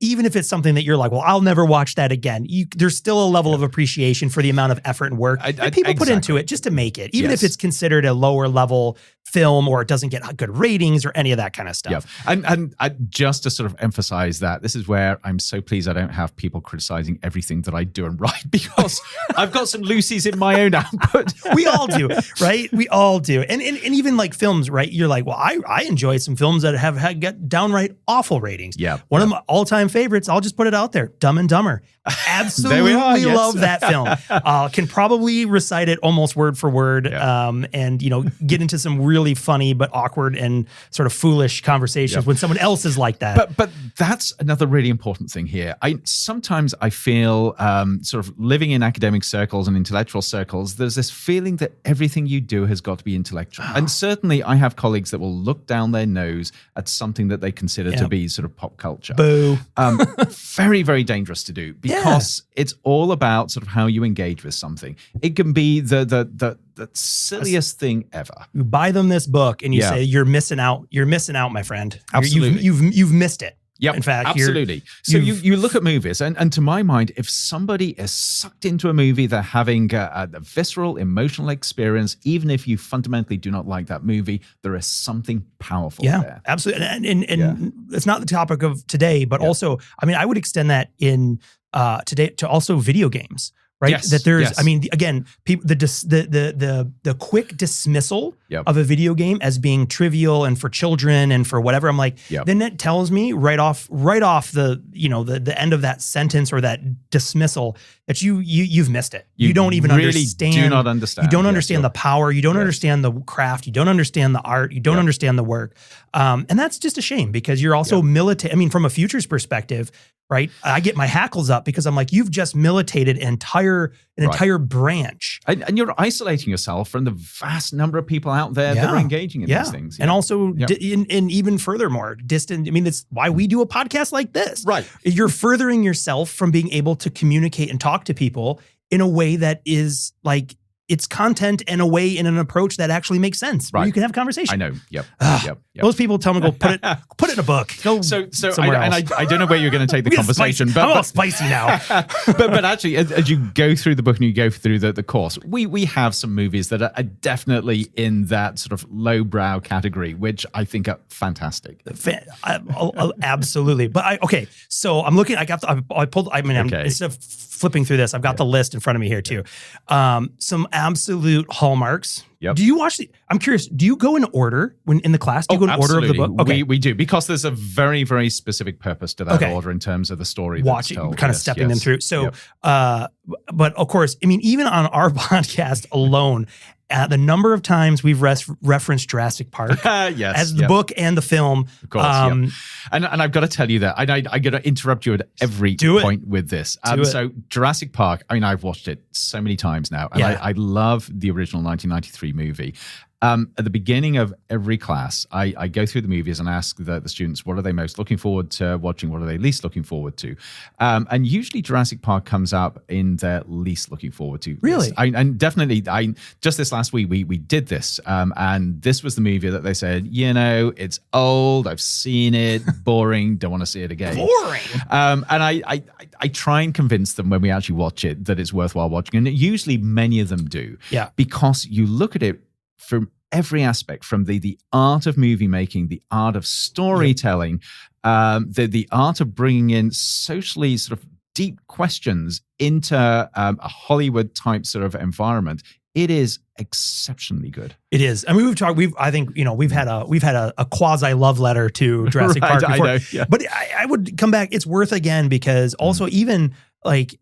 even if it's something that you're like, well, I'll never watch that again. There's still a level of appreciation for the amount of effort and work that people put into it just to make it, even if it's considered a lower level film or it doesn't get good ratings or any of that kind of stuff. And just to sort of emphasize that, this is where I'm so pleased I don't have people criticizing everything that I do and write, because I've got some Lucy's in my own output. We all do, right? We all do. And even like films, right? You're like, well, I enjoy some films that have got downright awful ratings. Yeah. One of my all-time favorites, I'll just put it out there, Dumb and Dumber. Absolutely love that film. Can probably recite it almost word for word, and get into some really funny but awkward and sort of foolish conversations when someone else is like that. But that's another really important thing here. Sometimes I feel sort of living in academic circles and intellectual circles, there's this feeling that everything you do has got to be intellectual. And certainly I have colleagues that will look down their nose at something that they consider to be sort of pop culture. Boo. Very, very dangerous to do, because it's all about sort of how you engage with something. It can be the silliest thing ever. You buy them this book and you say, you're missing out. You're missing out, my friend. Absolutely. You've missed it. Yep, in fact, absolutely. So you look at movies, and to my mind, if somebody is sucked into a movie, they're having a visceral, emotional experience, even if you fundamentally do not like that movie, there is something powerful there. Absolutely. And it's not the topic of today, but also, I mean, I would extend that in today to also video games. Right. Yes, that there's, I mean, again, people, the quick dismissal of a video game as being trivial and for children and for whatever. I'm like, then that tells me right off the, the end of that sentence or that dismissal that you've missed it. You don't even really understand. Do not understand. You don't understand the power. You don't understand the craft. You don't understand the art. You don't understand the work. And that's just a shame, because you're also I mean, from a futures perspective, right? I get my hackles up because I'm like, you've just militated an entire branch. And you're isolating yourself from the vast number of people out there that are engaging in these things. And also, and even furthermore, distant. I mean, that's why we do a podcast like this. Right. You're furthering yourself from being able to communicate and talk to people in a way that is like its content in a way, in an approach that actually makes sense. Where you can have conversation. I know. Yep. Those people tell me, go put it in a book. Go somewhere else. I don't know where you're going to take the conversation, but I'm all spicy now. but actually, as you go through the book and you go through the course, we have some movies that are definitely in that sort of lowbrow category, which I think are fantastic. Absolutely. But so I'm looking. Instead of flipping through this, I've got the list in front of me here too. Some absolute hallmarks. Yep. Do you watch I'm curious, do you go in order when in the class? Do you go in order of the book? Okay. We do, because there's a very, very specific purpose to that order in terms of the story. Watching, kind of stepping them through. So, but of course, I mean, even on our podcast alone, the number of times we've referenced Jurassic Park as the book and the film. Of course, and I've got to tell you that, I got to interrupt you at every point with this. So Jurassic Park, I mean, I've watched it so many times now, and I love the original 1993 movie. At the beginning of every class, I go through the movies and ask the students, what are they most looking forward to watching? What are they least looking forward to? And usually Jurassic Park comes up in their least looking forward to. Really? And definitely, just this last week, we did this. And this was the movie that they said, it's old, I've seen it, boring, don't want to see it again. Boring? And I try and convince them when we actually watch it that it's worthwhile watching. And usually many of them do. Yeah. Because you look at it from every aspect, from the art of movie making, the art of storytelling, the art of bringing in socially sort of deep questions into a Hollywood type sort of environment. It is exceptionally good. It is. I mean, we've had a quasi love letter to Jurassic Park before. I know, but I would come back. It's worth again, because also even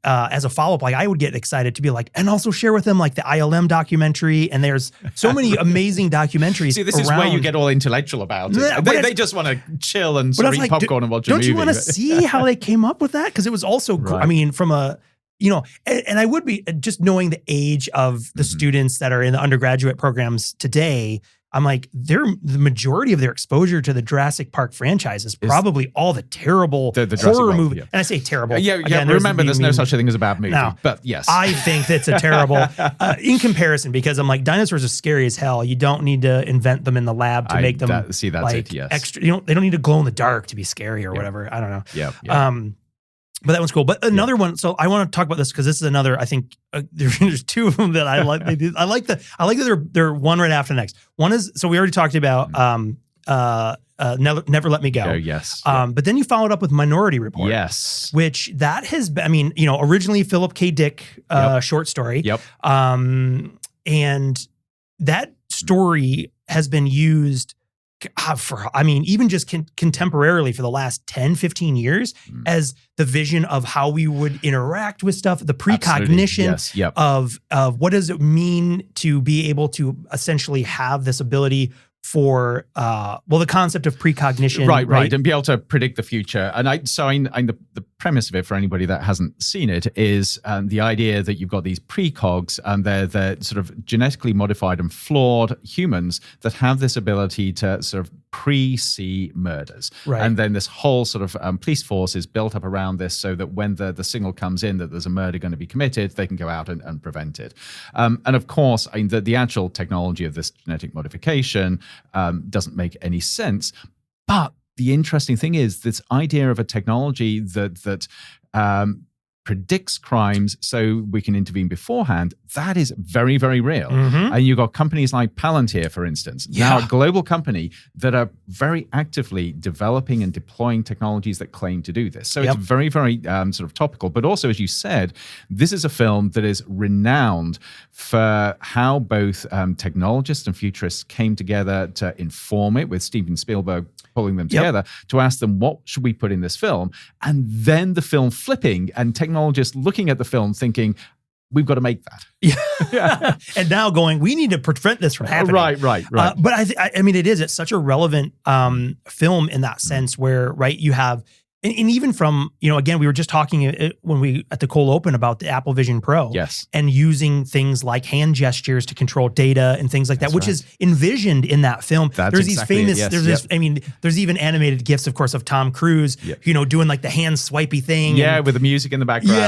as a follow-up, I would get excited to be and also share with them the ILM documentary, and there's so many amazing documentaries. See, this is where you get all intellectual about it. They just want to chill and sort of eat popcorn and watch a movie. Don't you want to see how they came up with that? Because it was also, I mean, from a, and I would be just knowing the age of the students that are in the undergraduate programs today. I'm the majority of their exposure to the Jurassic Park franchise is probably all the terrible horror movie. And I say terrible. Again, remember, there's no such thing as a bad movie. No, but yes. I think that's a terrible, in comparison, because I'm dinosaurs are scary as hell. You don't need to invent them in the lab to make them that's it, yes. Extra. They don't need to glow in the dark to be scary or whatever. I don't know. Yeah. But that one's cool. But another one. So I want to talk about this because this is another. I think there's two of them that I like. I like that they're one right after the next. One is, so we already talked about Never Let Me Go. Yes. But then you followed up with Minority Report. Yes. Which that has been, I mean, originally Philip K. Dick short story. Yep. And that story has been used even just contemporarily for the last 10, 15 years as the vision of how we would interact with stuff, the precognition of what does it mean to be able to essentially have this ability for, the concept of precognition. Right. And be able to predict the future. And the premise of it, for anybody that hasn't seen it, is the idea that you've got these precogs, and they're sort of genetically modified and flawed humans that have this ability to sort of pre-see murders. Right. And then this whole sort of police force is built up around this so that when the signal comes in that there's a murder going to be committed, they can go out and prevent it. And of course, the actual technology of this genetic modification doesn't make any sense. But the interesting thing is this idea of a technology that predicts crimes so we can intervene beforehand, that is very, very real. And you've got companies like Palantir, for instance, now a global company that are very actively developing and deploying technologies that claim to do this. So it's very, very sort of topical. But also, as you said, this is a film that is renowned for how both technologists and futurists came together to inform it, with Steven Spielberg pulling them together to ask them, what should we put in this film? And then the film flipping and technologists looking at the film thinking, we've got to make that. And now going, we need to prevent this from happening. Right. But I mean, it's such a relevant film in that sense where, you have And even from, again, we were just talking when we at the cold open about the Apple Vision Pro. Yes. And using things like hand gestures to control data and things like that, which is envisioned in that film. There's these famous, there's even animated GIFs, of course, of Tom Cruise, doing like the hand swipey thing. Yeah, with the music in the background.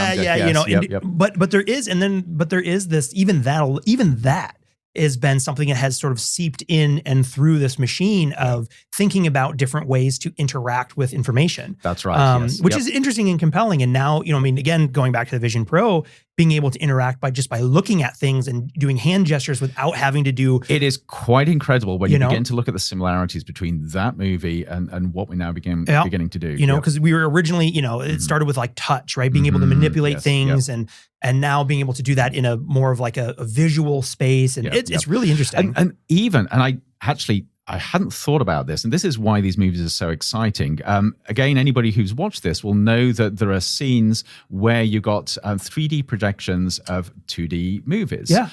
But there is this, even that has been something that has sort of seeped in and through this machine of thinking about different ways to interact with information. That's right. Which is interesting and compelling. And now, again, going back to the Vision Pro, being able to interact by looking at things and doing hand gestures without having to do. It is quite incredible when you begin to look at the similarities between that movie and what we now beginning to do. Because we were originally, it started with like touch, right? Being able to manipulate things and now being able to do that in a more of like a visual space. And it's really interesting. And I hadn't thought about this, and this is why these movies are so exciting. Again, anybody who's watched this will know that there are scenes where you got 3D projections of 2D movies. Yeah.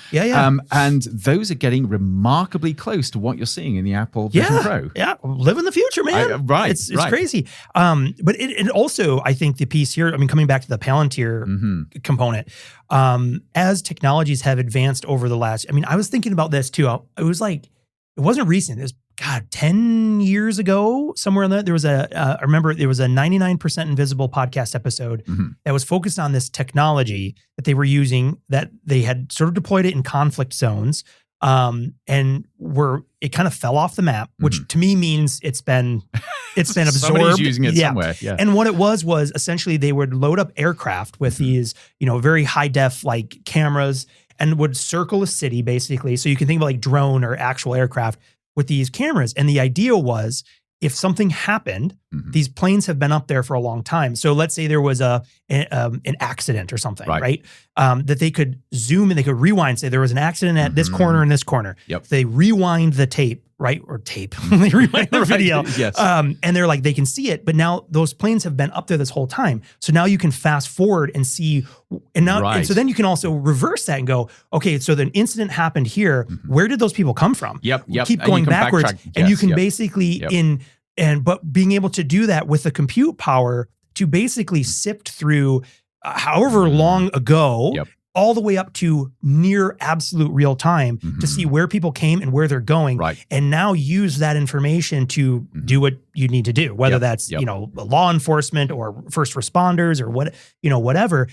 And those are getting remarkably close to what you're seeing in the Apple Vision Pro. Yeah, living the future, man. It's crazy. But it also, I think the piece here, coming back to the Palantir component, as technologies have advanced over the last, I was thinking about this too. It wasn't recent. It was 10 years ago, somewhere in there was I remember there was a 99% Invisible podcast episode that was focused on this technology that they were using, that they had sort of deployed it in conflict zones. And it kind of fell off the map, which to me means it's been absorbed. Somebody's using it somewhere. Yeah. And what it was essentially they would load up aircraft with these, very high def like cameras and would circle a city basically. So you can think of like drone or actual aircraft with these cameras. And the idea was, if something happened, these planes have been up there for a long time. So let's say there was an accident or something, right? That they could zoom and they could rewind, say there was an accident at this corner and this corner. Yep. They rewind the tape, right? Or tape. They rewind the video. Yes. And they're like, they can see it, but now those planes have been up there this whole time. So now you can fast forward and see, and so then you can also reverse that and go, okay, so the incident happened here. Where did those people come from? Yep. Keep going backwards. And you can basically but being able to do that with the compute power to basically sift through however long ago, all the way up to near absolute real time to see where people came and where they're going. Right. And now use that information to do what you need to do, whether that's, law enforcement or first responders or whatever.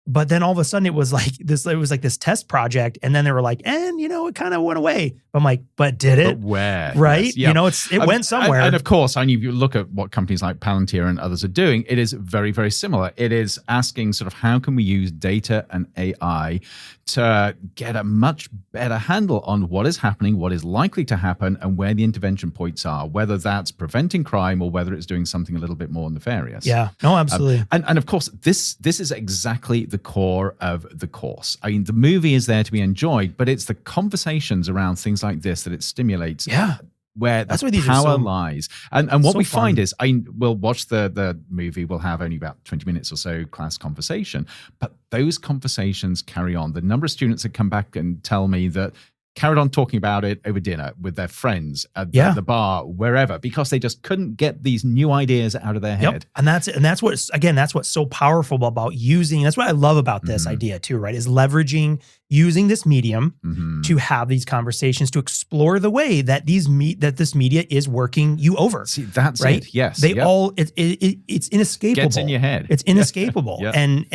But then all of a sudden it was like this test project. And then they were like, and it kind of went away. I'm like, but did it? But where? Right? Yes. It went somewhere. And of course, if you look at what companies like Palantir and others are doing, it is very, very similar. It is asking sort of how can we use data and AI to get a much better handle on what is happening, what is likely to happen, and where the intervention points are, whether that's preventing crime or whether it's doing something a little bit more nefarious. Yeah, no, absolutely. And of course, this is exactly the core of the course. The movie is there to be enjoyed, but it's the conversations around things like this that it stimulates. Yeah. Where that's the why these power are lies. And what so we fun. find is, we'll watch the movie, we'll have only about 20 minutes or so class conversation, but those conversations carry on. The number of students that come back and tell me that carried on talking about it over dinner with their friends at the bar, wherever, because they just couldn't get these new ideas out of their head. And that's what's so powerful about using. That's what I love about this idea too, right? Is leveraging using this medium to have these conversations, to explore the way that this media is working you over. See, that's right. It. Yes, it's inescapable. Gets in your head. It's inescapable, and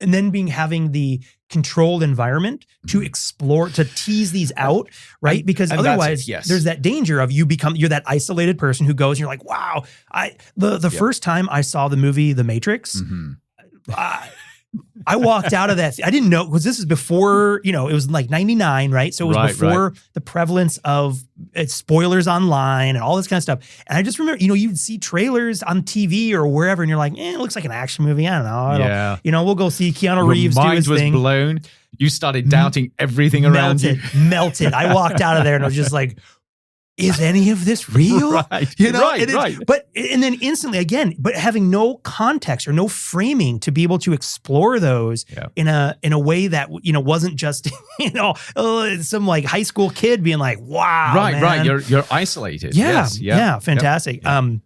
then having the controlled environment to explore, to tease these out, right? Because otherwise there's that danger of you're that isolated person who goes and you're like, wow, the first time I saw the movie The Matrix, I walked out of that. I didn't know, because this is before, it was like 99, right? So it was before the prevalence of spoilers online and all this kind of stuff. And I just remember, you'd see trailers on TV or wherever, and you're like, it looks like an action movie. I don't know. We'll go see Keanu Reeves do his thing. Your mind was blown. You started doubting everything around you. Melted. I walked out of there and I was just like, is any of this real? Right. But then instantly again, but having no context or no framing to be able to explore those in a way that wasn't just some like high school kid being like, wow, right. You're isolated. Yeah, fantastic. Yep.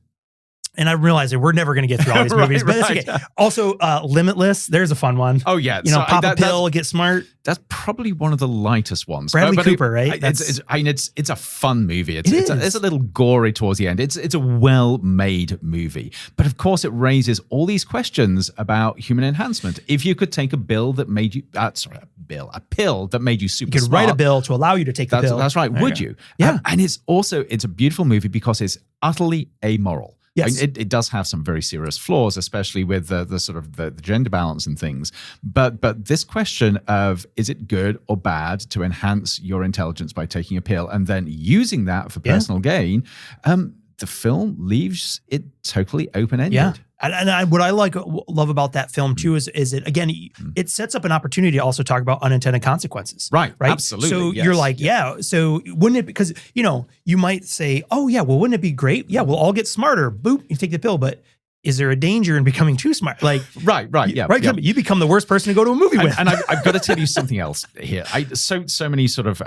And I realize that we're never going to get through all these movies, but it's okay. Also, Limitless, there's a fun one. Oh, yeah. You know, pop a pill, get smart. That's probably one of the lightest ones. Bradley Cooper, right? It's a fun movie. It's a little gory towards the end. It's a well-made movie. But of course, it raises all these questions about human enhancement. If you could take a pill that made you super You could write a bill to allow you to take the pill. That's right. Would you? Yeah. And it's a beautiful movie because it's utterly amoral. Yes. It does have some very serious flaws, especially with the sort of the gender balance and things. But this question of, is it good or bad to enhance your intelligence by taking a pill and then using that for personal gain, the film leaves it totally open-ended. Yeah. And what I love about that film too is it, again, it sets up an opportunity to also talk about unintended consequences. Right. Absolutely. So you're like, so wouldn't it, because, you might say, oh yeah, well, wouldn't it be great? Yeah, we'll all get smarter. Boop, you take the pill, but is there a danger in becoming too smart? Like, right, yeah. Right, yeah. You become the worst person to go to a movie with. And I've got to tell you something else here. So many sort of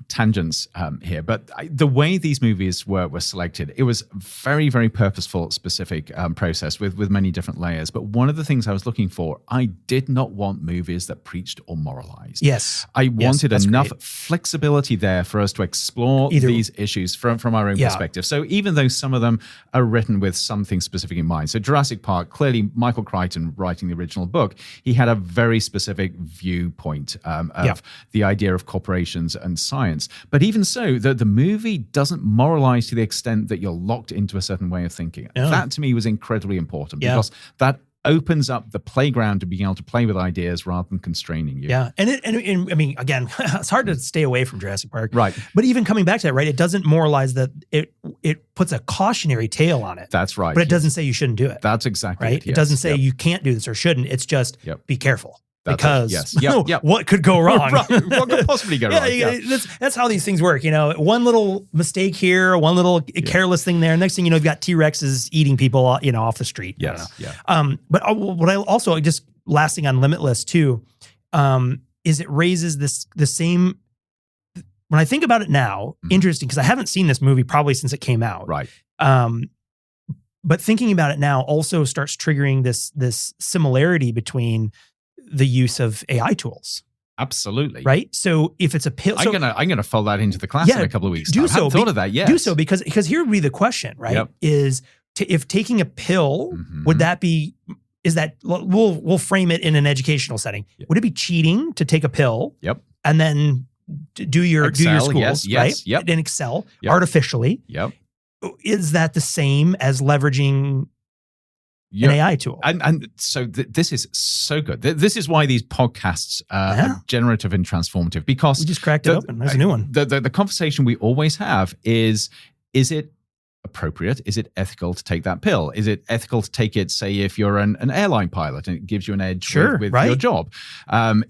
tangents here, but the way these movies were selected, it was very, very purposeful, specific process with many different layers. But one of the things I was looking for, I did not want movies that preached or moralized. Yes. I wanted enough flexibility there for us to explore these issues from our own perspective. So even though some of them are written with something specific in mind, so Jurassic Park, clearly Michael Crichton writing the original book, he had a very specific viewpoint of the idea of corporations and science. But even so, the movie doesn't moralize to the extent that you're locked into a certain way of thinking. Yeah. That to me was incredibly important because that opens up the playground to being able to play with ideas rather than constraining you. Yeah. And I mean, again, it's hard to stay away from Jurassic Park. Right. But even coming back to that, right, it doesn't moralize that it puts a cautionary tale on it. That's right. But it doesn't say you shouldn't do it. That's exactly right. It doesn't say you can't do this or shouldn't. It's just be careful. Because yes. what could go wrong? What could possibly go wrong? Yeah. That's how these things work. One little mistake here, one little careless thing there. Next thing you know, you've got T-Rexes eating people, off the street. Yes. Yeah. But what I also just last thing on Limitless too, is it raises the same. When I think about it now, interesting because I haven't seen this movie probably since it came out. Right. But thinking about it now also starts triggering this similarity between the use of AI tools. Absolutely. Right. So if it's a pill, I'm gonna fold that into the class in a couple of weeks. I hadn't thought of that yet. Do so because here would be the question, right? Yep. Is if taking a pill, would that be? Is that we'll frame it in an educational setting? Yep. Would it be cheating to take a pill? Yep. And then do your schools, right? Yep. And excel artificially. Yep. Is that the same as leveraging an AI tool? And so this is so good. This is why these podcasts are generative and transformative, because we just cracked it open. There's a new one. The conversation we always have is it appropriate? Is it ethical to take that pill? Is it ethical to take it, say, if you're an airline pilot and it gives you an edge with your job?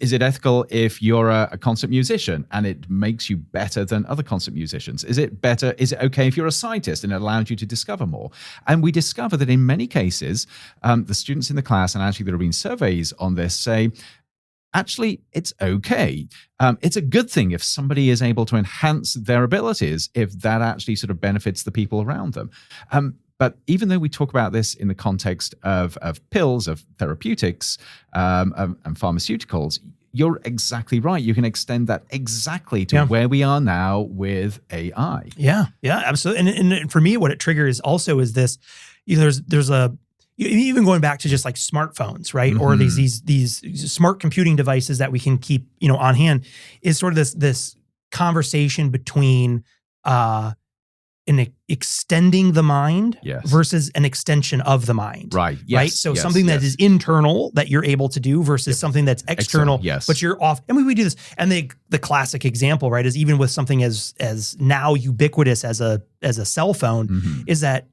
Is it ethical if you're a concert musician and it makes you better than other concert musicians? Is it okay if you're a scientist and it allows you to discover more? And we discover that in many cases, the students in the class, and actually there have been surveys on this, say, actually, it's okay. It's a good thing if somebody is able to enhance their abilities, if that actually sort of benefits the people around them. But even though we talk about this in the context of pills, of therapeutics, and pharmaceuticals, you're exactly right. You can extend that exactly to where we are now with AI. Yeah, absolutely. And for me, what it triggers also is this, there's a, even going back to just like smartphones, right? Or these smart computing devices that we can keep, on hand, is sort of this conversation between extending the mind versus an extension of the mind. Right. Yes. Right. So something that is internal that you're able to do versus something that's external, but you're off. And we do this. And the classic example, right, is even with something as now ubiquitous as a cell phone, is that,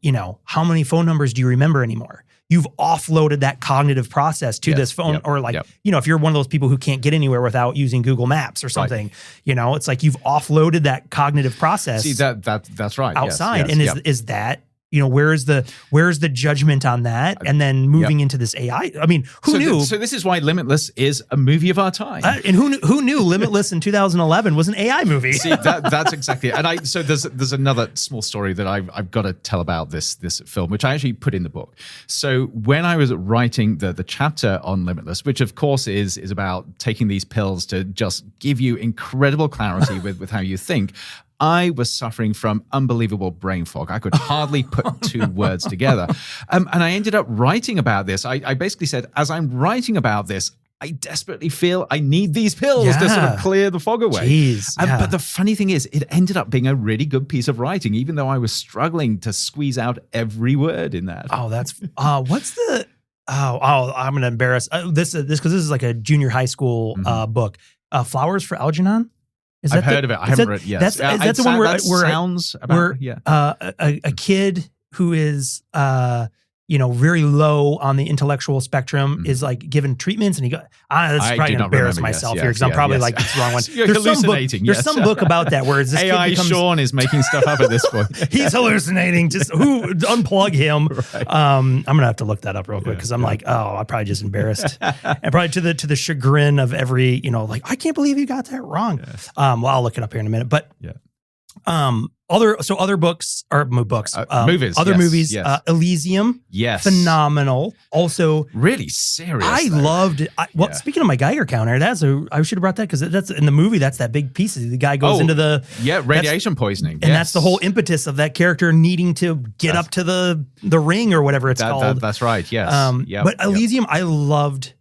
how many phone numbers do you remember anymore? You've offloaded that cognitive process to this phone, or if you're one of those people who can't get anywhere without using Google Maps or something, it's like you've offloaded that cognitive process. See, that's right. Outside. Is that, where's the judgment on that? And then moving into this AI. I mean, who knew? So this is why Limitless is a movie of our time. And who knew Limitless in 2011 was an AI movie? See, that's exactly it. And so there's another small story that I've got to tell about this film, which I actually put in the book. So when I was writing the chapter on Limitless, which of course is about taking these pills to just give you incredible clarity with how you think, I was suffering from unbelievable brain fog. I could hardly put two words together. And I ended up writing about this. I basically said, as I'm writing about this, I desperately feel I need these pills to sort of clear the fog away. Jeez, But the funny thing is, it ended up being a really good piece of writing, even though I was struggling to squeeze out every word in that. Oh, that's what's the I'm gonna embarrass this because this is like a junior high school book. Flowers for Algernon. I've heard of it. I haven't read it. Yes. That's the one where sounds about a kid who is very low on the intellectual spectrum is like given treatments, and he goes, that's probably gonna embarrass myself here because I'm probably like it's the wrong one. You're hallucinating. There's some book about that where this AI kid becomes, Sean is making stuff up at this point. He's hallucinating. Just unplug him. Right. I'm gonna have to look that up real quick because I'm like, I probably just embarrassed, and probably to the chagrin of every like I can't believe you got that wrong. Yes. Well, I'll look it up here in a minute, but other books or books, movies, movies, Elysium, phenomenal. Also, really serious. I loved it. Speaking of my Geiger counter, I should have brought that because that's in the movie. That's that big piece. The guy goes into the radiation poisoning, and that's the whole impetus of that character needing to get up to the ring or whatever it's called. That's right. Yes. But Elysium, I loved.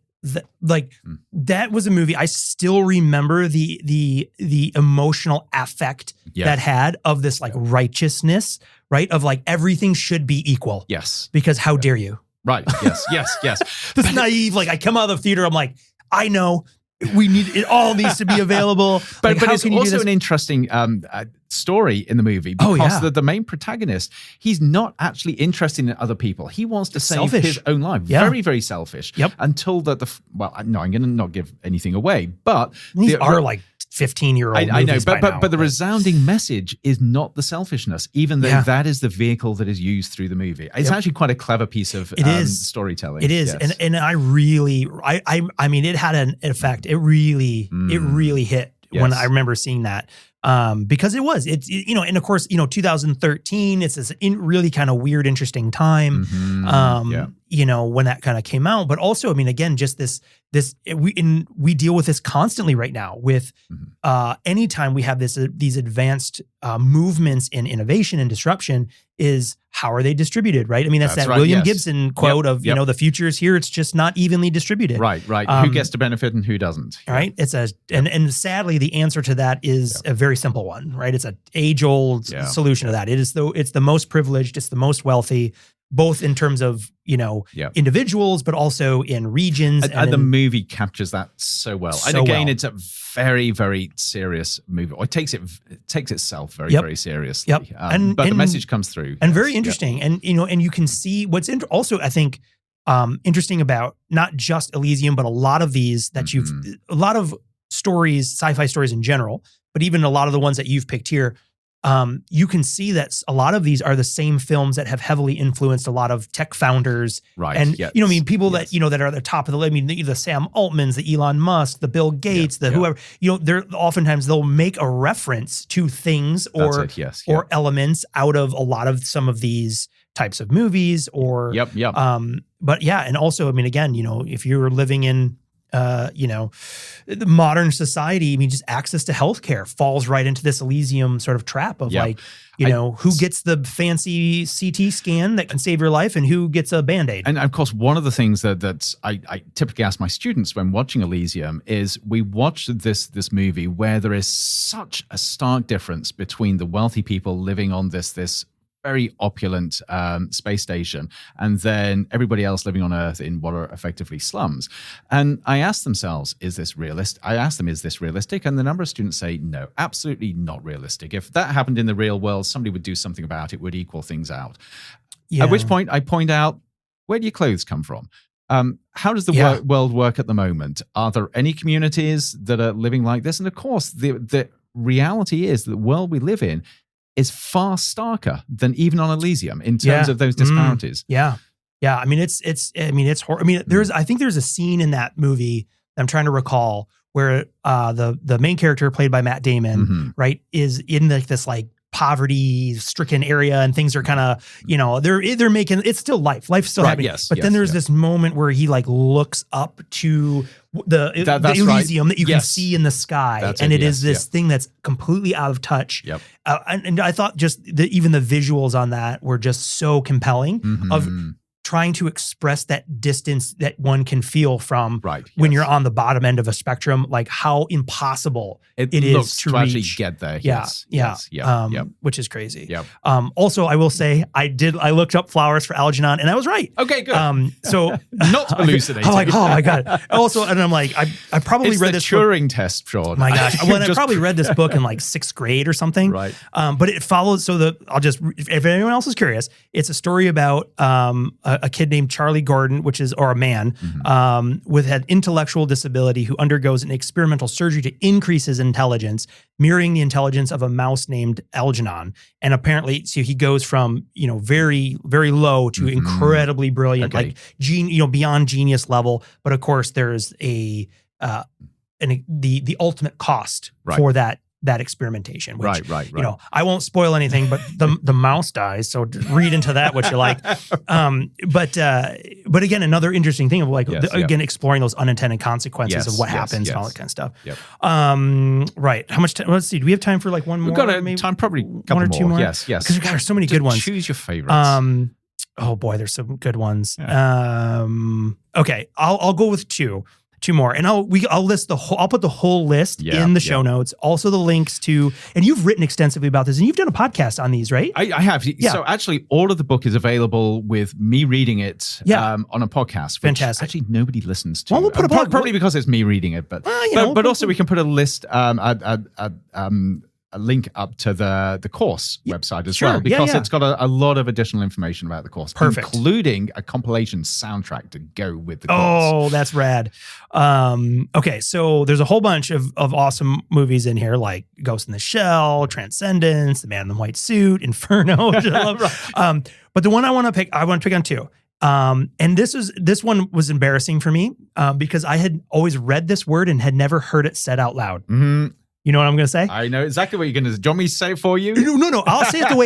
That was a movie. I still remember the emotional affect that had of this righteousness, right? Of like everything should be equal. Yes. Because how dare you? Right. Yes. This naive, I come out of the theater, I'm like, I know it all needs to be available. But it's also an interesting story in the movie because the main protagonist, he's not actually interested in other people. He wants to save his own life. Yeah. Very, very selfish. Yep. Until I'm going to not give anything away, but these are like 15-year-old I know, but the resounding message is not the selfishness, even though that is the vehicle that is used through the movie. It's actually quite a clever piece of storytelling. It is, yes. and I really, I mean, it had an effect. It really hit when I remember seeing that. Because it's and of course, 2013, it's this really kind of weird, interesting time, when that kind of came out. But also, I mean, again, just we deal with this constantly right now with anytime we have these advanced movements in innovation and disruption is how are they distributed, right? I mean, that's that right, William Gibson quote of, the future is here. It's just not evenly distributed. Right. Who gets to benefit and who doesn't. Right. It's and sadly, the answer to that is a very simple one, right? It's an age-old solution to that. It's the most privileged, it's the most wealthy, both in terms of, individuals, but also in regions. And the movie captures that so well. And again, it's a very, very serious movie. It takes itself very, very seriously. Yep. But the message comes through. And very interesting. And, and you can see what's also, I think, interesting about not just Elysium, but a lot of these that a lot of stories, sci-fi stories in general, but even a lot of the ones that you've picked here, you can see that a lot of these are the same films that have heavily influenced a lot of tech founders. Right. And, people that, that are at the top of the list. I mean, the Sam Altmans, the Elon Musk, the Bill Gates, whoever, they're oftentimes they'll make a reference to things or elements out of a lot of some of these types of movies or, but and also, I mean, again, if you're living in, the modern society, I mean, just access to healthcare falls right into this Elysium sort of trap of who gets the fancy CT scan that can save your life and who gets a Band-Aid. And of course, one of the things that I typically ask my students when watching Elysium is we watch this movie where there is such a stark difference between the wealthy people living on this very opulent space station, and then everybody else living on Earth in what are effectively slums. And I asked themselves, is this realistic? And the number of students say, no, absolutely not realistic. If that happened in the real world, somebody would do something about it, would equal things out. Yeah. At which point I point out, where do your clothes come from? How does the world work at the moment? Are there any communities that are living like this? And of course, the reality is that the world we live in is far starker than even on Elysium in terms of those disparities. Yeah. I mean, it's I think there's a scene in that movie that I'm trying to recall where the main character played by Matt Damon, right, is in this like poverty stricken area, and things are kind of, they're making, it's still life's still happening. But then there's this moment where he like looks up to the Elysium that you can see in the sky. It is this thing that's completely out of touch. And I thought just even the visuals on that were just so compelling of trying to express that distance that one can feel from when you're on the bottom end of a spectrum, like how impossible it is to actually get there. Which is crazy. Also, I will say I looked up flowers for Algernon and I was right. Okay, good. So not hallucinating. I'm like, oh my God. Also, and I'm like, I probably read this Turing test, Sean. My gosh. Well, I probably read this book in like 6th grade or something. Right. But it follows. If anyone else is curious, it's a story about a kid named Charlie Gordon, or a man with an intellectual disability who undergoes an experimental surgery to increase his intelligence, mirroring the intelligence of a mouse named Algernon. And apparently, so he goes from, very, very low to incredibly brilliant, like beyond genius level. But of course, there's the ultimate cost for that experimentation, which, I won't spoil anything, but the mouse dies. So read into that what you like. But again, another interesting thing of again, exploring those unintended consequences of what happens and all that kind of stuff. Right. How much time? Let's see. Do we have time for like one more? We've got time, probably a couple one or two more. Yes. Because there's so many good ones. Choose your favorites. Oh boy, there's some good ones. Okay. I'll go with two more, and I'll list I'll put the whole list in the show notes. Also the links to, and you've written extensively about this, and you've done a podcast on these, right? I have. Yeah. So actually, all of the book is available with me reading it on a podcast. Fantastic. Actually, nobody listens to. Well, we'll put probably because it's me reading it, but also we can put a list a link up to the course website as well, because it's got a lot of additional information about the course, including a compilation soundtrack to go with the course. Oh, that's rad. Okay, so there's a whole bunch of awesome movies in here, like Ghost in the Shell, Transcendence, The Man in the White Suit, Inferno, which I love. But the one I want to pick on two. And this one was embarrassing for me because I had always read this word and had never heard it said out loud. You know what I'm going to say? I know exactly what you're going to do. Do you want me to say it for you? No. I'll say it the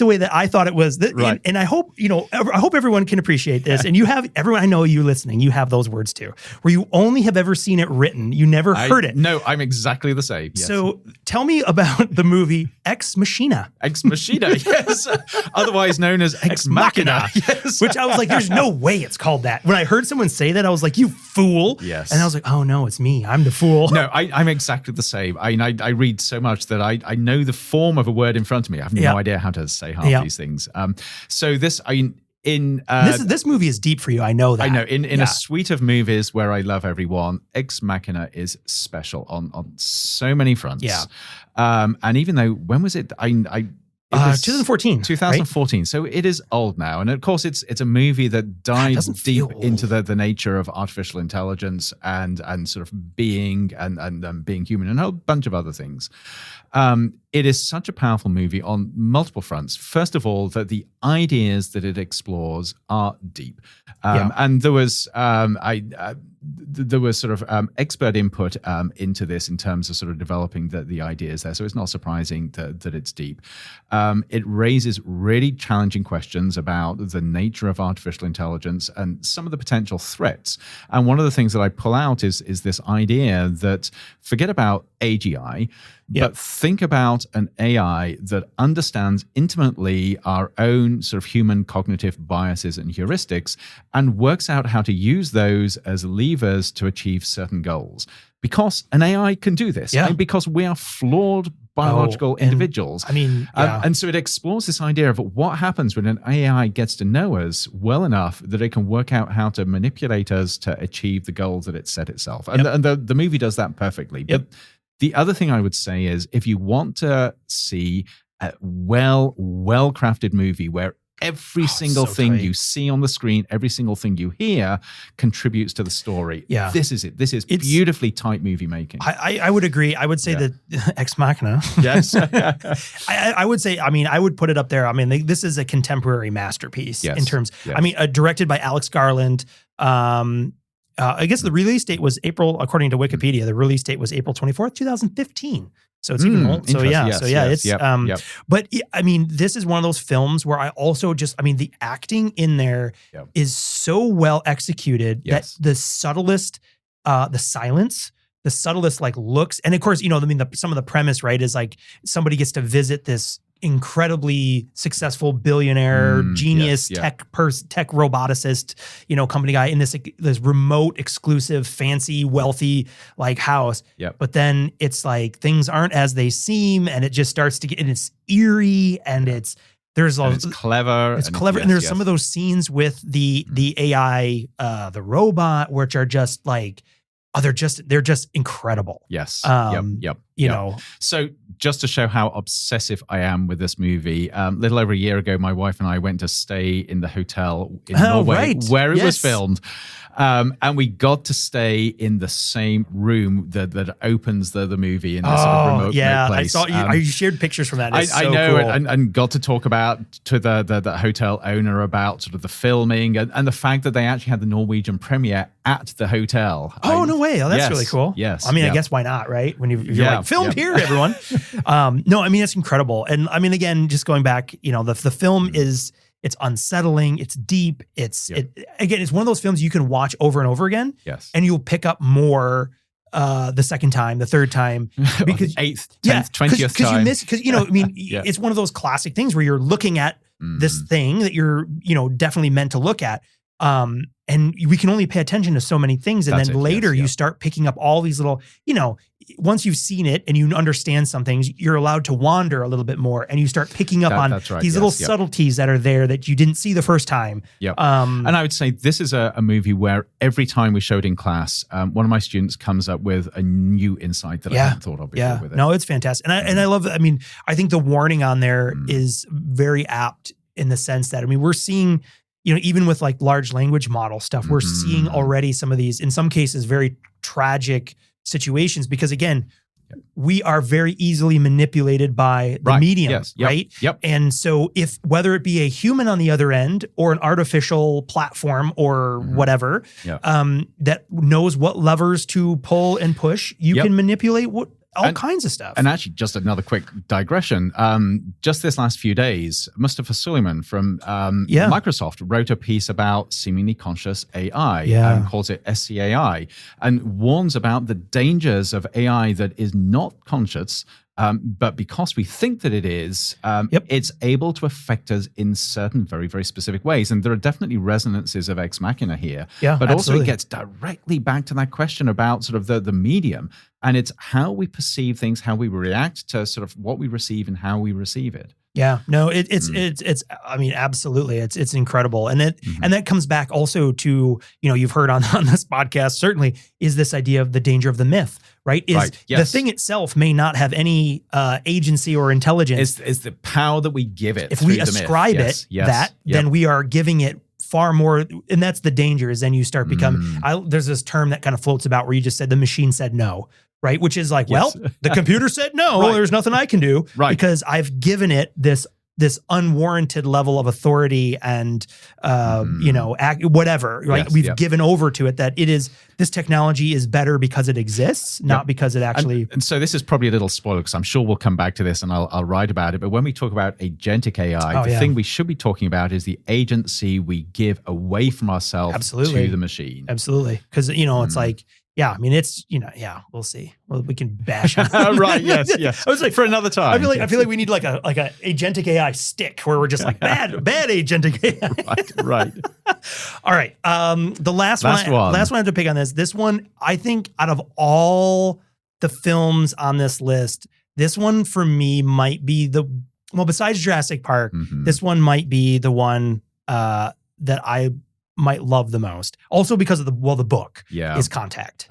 way that I thought it was. And I hope, I hope everyone can appreciate this. And everyone, I know you listening, you have those words too, where you only have ever seen it written. You never heard it. No, I'm exactly the same. Yes. So tell me about the movie Ex Machina. Ex Machina, yes. Otherwise known as Ex Machina. Yes. Which I was like, there's no way it's called that. When I heard someone say that, I was like, you fool. Yes. And I was like, oh no, it's me. I'm the fool. No, I'm exactly the same. I read so much that I know the form of a word in front of me. I have no idea how to say half these things. So this, this movie is deep for you. I know that. I know. In a suite of movies where I love everyone, Ex Machina is special on so many fronts. Yeah. And even though, when was it? It was 2014. 2014. Right? So it is old now. And of course, it's a movie that dives deep into the nature of artificial intelligence and sort of being and being human and a whole bunch of other things. It is such a powerful movie on multiple fronts. First of all, that the ideas that it explores are deep. And there was sort of expert input into this in terms of sort of developing the ideas there. So it's not surprising that it's deep. It raises really challenging questions about the nature of artificial intelligence and some of the potential threats. And one of the things that I pull out is this idea that forget about AGI, but think about an AI that understands intimately our own sort of human cognitive biases and heuristics and works out how to use those as levers to achieve certain goals. Because an AI can do this. And because we are flawed biological individuals. And so it explores this idea of what happens when an AI gets to know us well enough that it can work out how to manipulate us to achieve the goals that it set itself. And the movie does that perfectly. But the other thing I would say is if you want to see a well-crafted movie where every single thing tight. you see on the screen, every single thing you hear contributes to the story. Yeah. This is it. This is beautifully tight movie making. I would agree. I would say that Ex Machina. Yes. I would say, I mean, I would put it up there. I mean, this is a contemporary masterpiece in terms, I mean, directed by Alex Garland. I guess the release date was April, according to Wikipedia, the release date was April 24th, 2015. So it's even old. So it's, but I mean, this is one of those films where I also I mean, the acting in there is so well executed that the subtlest, the silence, the subtlest like looks. And of course, you know, I mean, some of the premise, right, is like somebody gets to visit this incredibly successful billionaire, genius, tech roboticist, you know, company guy in this remote, exclusive, fancy, wealthy like house. But then it's like things aren't as they seem, and it just starts to get, and it's eerie, and it's clever. It's clever, and there's some of those scenes with the AI, the robot, which are just like, they're just incredible. Yes. You know. So just to show how obsessive I am with this movie, a little over a year ago, my wife and I went to stay in the hotel in Norway where it was filmed. And we got to stay in the same room that opens the movie in this sort of remote place. I saw you shared pictures from that. I know, cool. and got to talk to the hotel owner about sort of the filming and the fact that they actually had the Norwegian premiere at the hotel. Oh, no way. Oh, that's really cool. Yes. I mean, I guess why not, right? When you're like, filmed here, everyone. No, I mean, it's incredible. And I mean, again, just going back, you know, the film is, it's unsettling. It's deep. Again, it's one of those films you can watch over and over again. Yes. And you'll pick up more the second time, the third time, because 8th, 10th, 20th time. Because you know, I mean, it's one of those classic things where you're looking at this thing that you're, you know, definitely meant to look at. And we can only pay attention to so many things. And then later you start picking up all these little, you know, once you've seen it and you understand some things, you're allowed to wander a little bit more, and you start picking up on these little subtleties that are there that you didn't see the first time. And I would say this is a movie where every time we showed in class, one of my students comes up with a new insight that I hadn't thought of before with it. No, it's fantastic. And I love, I mean, I think the warning on there is very apt in the sense that, I mean, we're seeing, you know, even with like large language model stuff, we're seeing already some of these, in some cases, very tragic situations, because again, we are very easily manipulated by the medium, right? And so whether it be a human on the other end or an artificial platform or whatever, that knows what levers to pull and push, you can manipulate all kinds of stuff. And actually, just another quick digression. Just this last few days, Mustafa Suleyman from Microsoft wrote a piece about seemingly conscious AI and calls it SCAI, and warns about the dangers of AI that is not conscious, but because we think that it is, it's able to affect us in certain very, very specific ways. And there are definitely resonances of Ex Machina here. But also it gets directly back to that question about sort of the medium. And it's how we perceive things, how we react to sort of what we receive and how we receive it. Yeah, no, it's I mean, absolutely. It's incredible. And and that comes back also to, you know, you've heard on this podcast, certainly, is this idea of the danger of the myth, right? The thing itself may not have any agency or intelligence. It's the power that we give it. If we ascribe it then we are giving it far more, and that's the danger, is then you start becoming, there's this term that kind of floats about where you just said the machine said no. Right. Which is like, well, the computer said no, there's nothing I can do because I've given it this unwarranted level of authority and, you know, whatever, right? We've given over to it that this technology is better because it exists, not because it actually. And so this is probably a little spoiler because I'm sure we'll come back to this and I'll write about it. But when we talk about agentic AI, the thing we should be talking about is the agency we give away from ourselves to the machine. Absolutely. Because, you know, it's like, I mean, it's, you know, we'll see. Well, we can bash on yes. I was like, for another time. I feel like we need like a agentic AI stick where we're just like bad agentic AI. Right. All right. The last one I have to pick on this. This one, I think out of all the films on this list, this one for me might be besides Jurassic Park, this one might be the one that I might love the most. Also because of the book is Contact.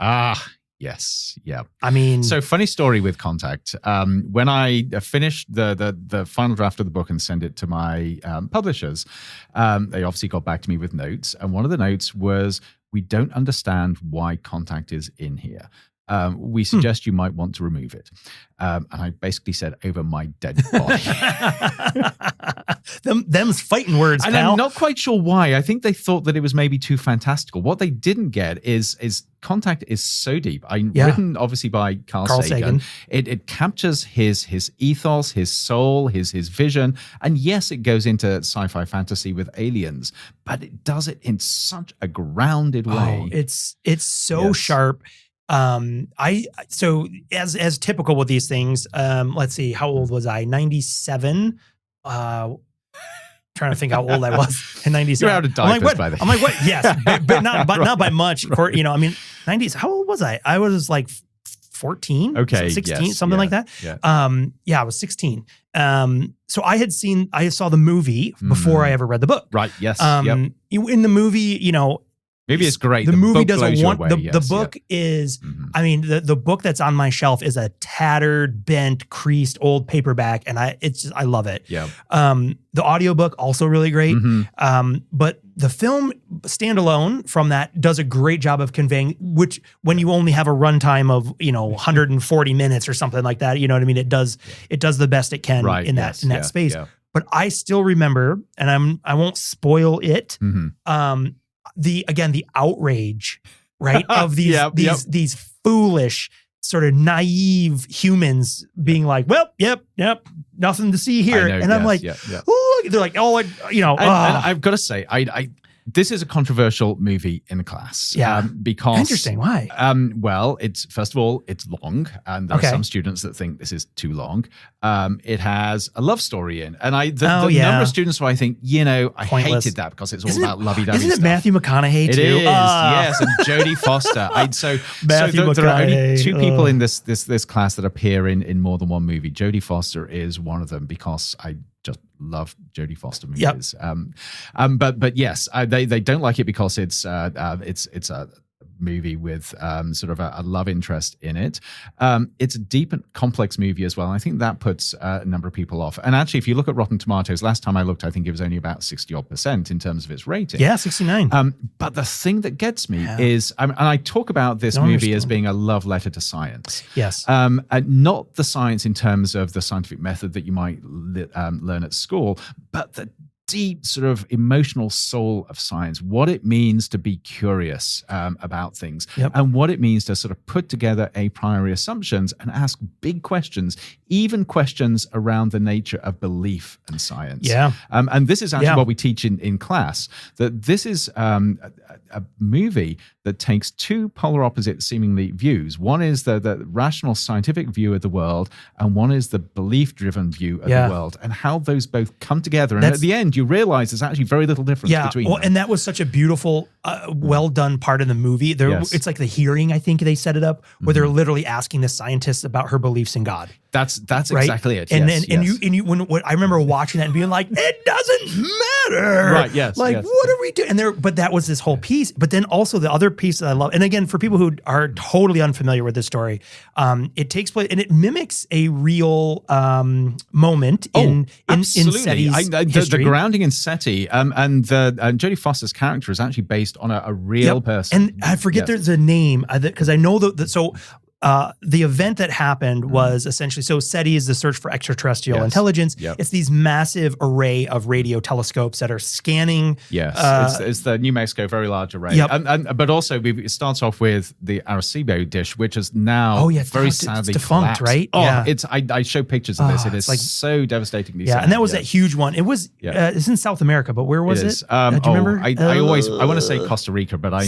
Yes. Yeah. I mean, so funny story with Contact. When I finished the final draft of the book and sent it to my publishers, they obviously got back to me with notes. And one of the notes was, we don't understand why Contact is in here. We suggest you might want to remove it. And I basically said, over my dead body. Them's fighting words, and pal. I'm not quite sure why. I think they thought that it was maybe too fantastical. What they didn't get is Contact is so deep. Written obviously by Carl Sagan. It captures his ethos, his soul, his vision. And yes, it goes into sci-fi fantasy with aliens, but it does it in such a grounded way. Oh, it's so sharp. So as typical with these things, let's see, how old was I? 97. Trying to think how old I was in 97. You're out of diapers by then. I'm like, what? Yes, but not by much. You know, I mean, 90s. How old was I? I was like 14, 16, something like that. Yeah. I was 16. So I saw the movie before I ever read the book. Right. Yes. In the movie, you know, maybe it's great. The movie doesn't want the book is. I mean, the book that's on my shelf is a tattered, bent, creased old paperback, and I love it. Yeah. The audiobook also really great. But the film standalone from that does a great job of conveying, which when you only have a runtime of 140 minutes or something like that, you know what I mean. It does the best it can in that space. Yeah. But I still remember, and I won't spoil it. The outrage, right, of these foolish, sort of naive humans being like, well, yep, nothing to see here. And I'm like, oh, they're like, oh, And I've got to say, this is a controversial movie in the class. Yeah. Because interesting. Why? Well, first of all, it's long, and there are some students that think this is too long. It has a love story in, and the number of students who I think, I hated that because it's all about lovey-dovey Isn't it stuff. Matthew McConaughey too? It is, yes, and Jodie Foster. There are only two people in this class that appear in more than one movie. Jodie Foster is one of them because I just love Jodie Foster movies. But yes, they don't like it because it's a movie with sort of a love interest in it. It's a deep and complex movie as well. I think that puts a number of people off. And actually, if you look at Rotten Tomatoes, last time I looked, I think it was only about 60% in terms of its rating. Yeah, 69. But the thing that gets me is, and I talk about this movie as being a love letter to science. Yes. Not the science in terms of the scientific method that you might learn at school, but the deep sort of emotional soul of science, what it means to be curious about things, and what it means to sort of put together a priori assumptions and ask big questions, even questions around the nature of belief and science. Yeah. And this is actually what we teach in class, that this is a movie that takes two polar opposite seemingly views. One is the rational scientific view of the world, and one is the belief-driven view of the world, and how those both come together. And at the end, you realize there's actually very little difference between them. And that was such a beautiful, well-done part of the movie. It's like the hearing, I think they set it up, where they're literally asking the scientists about her beliefs in God. That's right? Exactly it. And I remember watching that and being like, it doesn't matter. Right, yes. Like, what are we doing? But that was this whole piece. But then also the other piece that I love, and again, for people who are totally unfamiliar with this story, it takes place, and it mimics a real moment in SETI's history. The grounding in SETI, and Jodie Foster's character is actually based on a real person. And I forget there's a name, because I know the event that happened was essentially, so SETI is the search for extraterrestrial intelligence. It's these massive array of radio telescopes that are scanning. Yes, it's the New Mexico Very Large Array. But also it starts off with the Arecibo dish, which is now very sadly defunct, collapsed. right? I show pictures of this. It is like so devastatingly sad. And that was that huge one. It was it's in South America, but where was it? Do you remember? I want to say Costa Rica, but I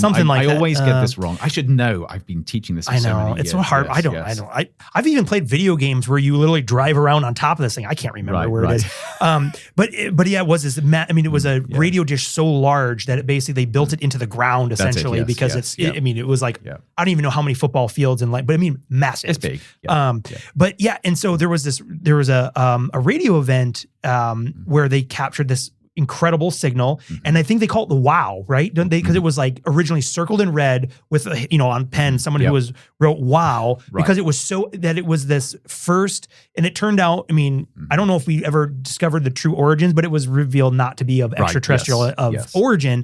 always get this wrong. I should know. I've been teaching this for so many years. It's so hard. I've even played video games where you literally drive around on top of this thing. I can't remember where it is. But yeah, it was this. It was a radio dish so large that it basically they built it into the ground essentially because it was like I don't even know how many football fields and but I mean massive. It's big. But yeah, and so there was a radio event where they captured this incredible signal. And I think they call it the wow, right? Don't they? Because it was like originally circled in red with, on pen, someone who wrote wow, because it was so that it was this first, and it turned out, I mean, I don't know if we ever discovered the true origins, but it was revealed not to be of extraterrestrial origin.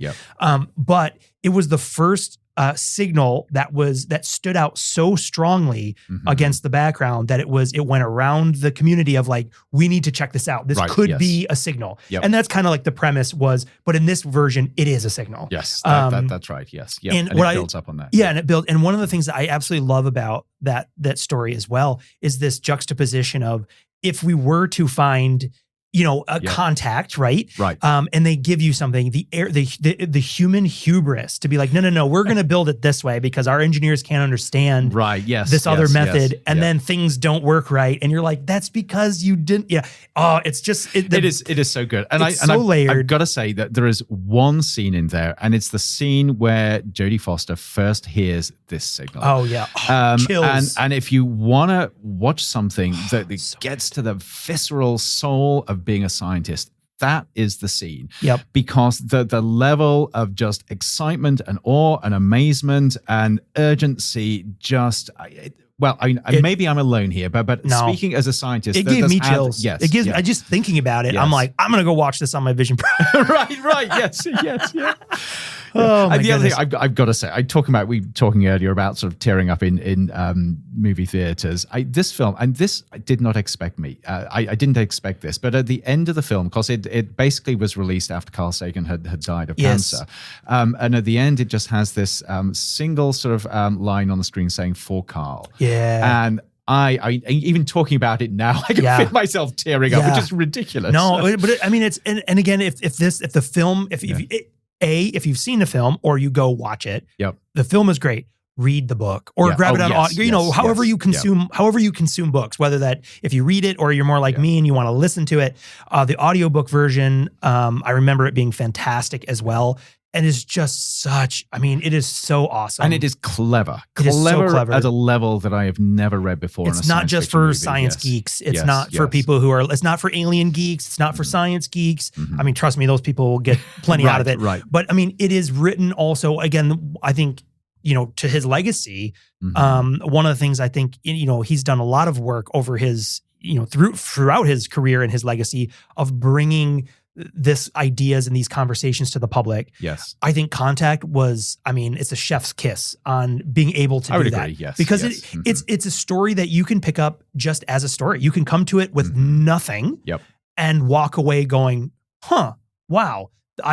But it was the first signal that stood out so strongly against the background that it went around the community of like, we need to check this out. This could be a signal. And that's kind of like the premise was, but in this version, it is a signal. Yes, that's right. Yes. And it builds up on that. Yeah, and it builds. And one of the things that I absolutely love about that story as well is this juxtaposition of, if we were to find a contact, right? And they give you something, the human hubris to be like, no, we're going to build it this way because our engineers can't understand this other method. And then things don't work right. And you're like, that's because you didn't. Yeah. Oh, it's just, it is so good. And it's so layered. I've got to say that there is one scene in there, and it's the scene where Jodie Foster first hears this signal. Oh yeah. Chills. And if you want to watch something that gets to the visceral soul of being a scientist, that is the scene. Because the level of just excitement and awe and amazement and urgency just... maybe I'm alone here, but speaking as a scientist, it gave me chills. Yes, it gives. I just thinking about it. I'm like, I'm gonna go watch this on my Vision Pro. right. Yes. Oh my the other goodness. thing I've got to say, we were talking earlier about sort of tearing up in movie theaters. This film, and this did not expect me. I didn't expect this, but at the end of the film, because it basically was released after Carl Sagan had died of cancer, and at the end it just has this single sort of line on the screen saying "For Carl." Yeah. And I even talking about it now, I can feel myself tearing up, which is ridiculous. No, but it's and again, if you've seen the film or you go watch it, the film is great. Read the book or grab it on audio. However you consume books, whether that if you read it or you're more like me and you want to listen to it. The audiobook version, I remember it being fantastic as well. And it's just it is so awesome. And it is clever. It is so clever at a level that I have never read before. It's not just for science geeks. It's not for people it's not for alien geeks. It's not for science geeks. I mean, trust me, those people will get plenty out of it. But I mean, it is written also, again, I think, to his legacy. One of the things I think, he's done a lot of work over his, throughout his career and his legacy of bringing this ideas and these conversations to the public. Yes. I think Contact was, it's a chef's kiss on being able to do that. Agree, yes. Because it's a story that you can pick up just as a story. You can come to it with nothing and walk away going, wow,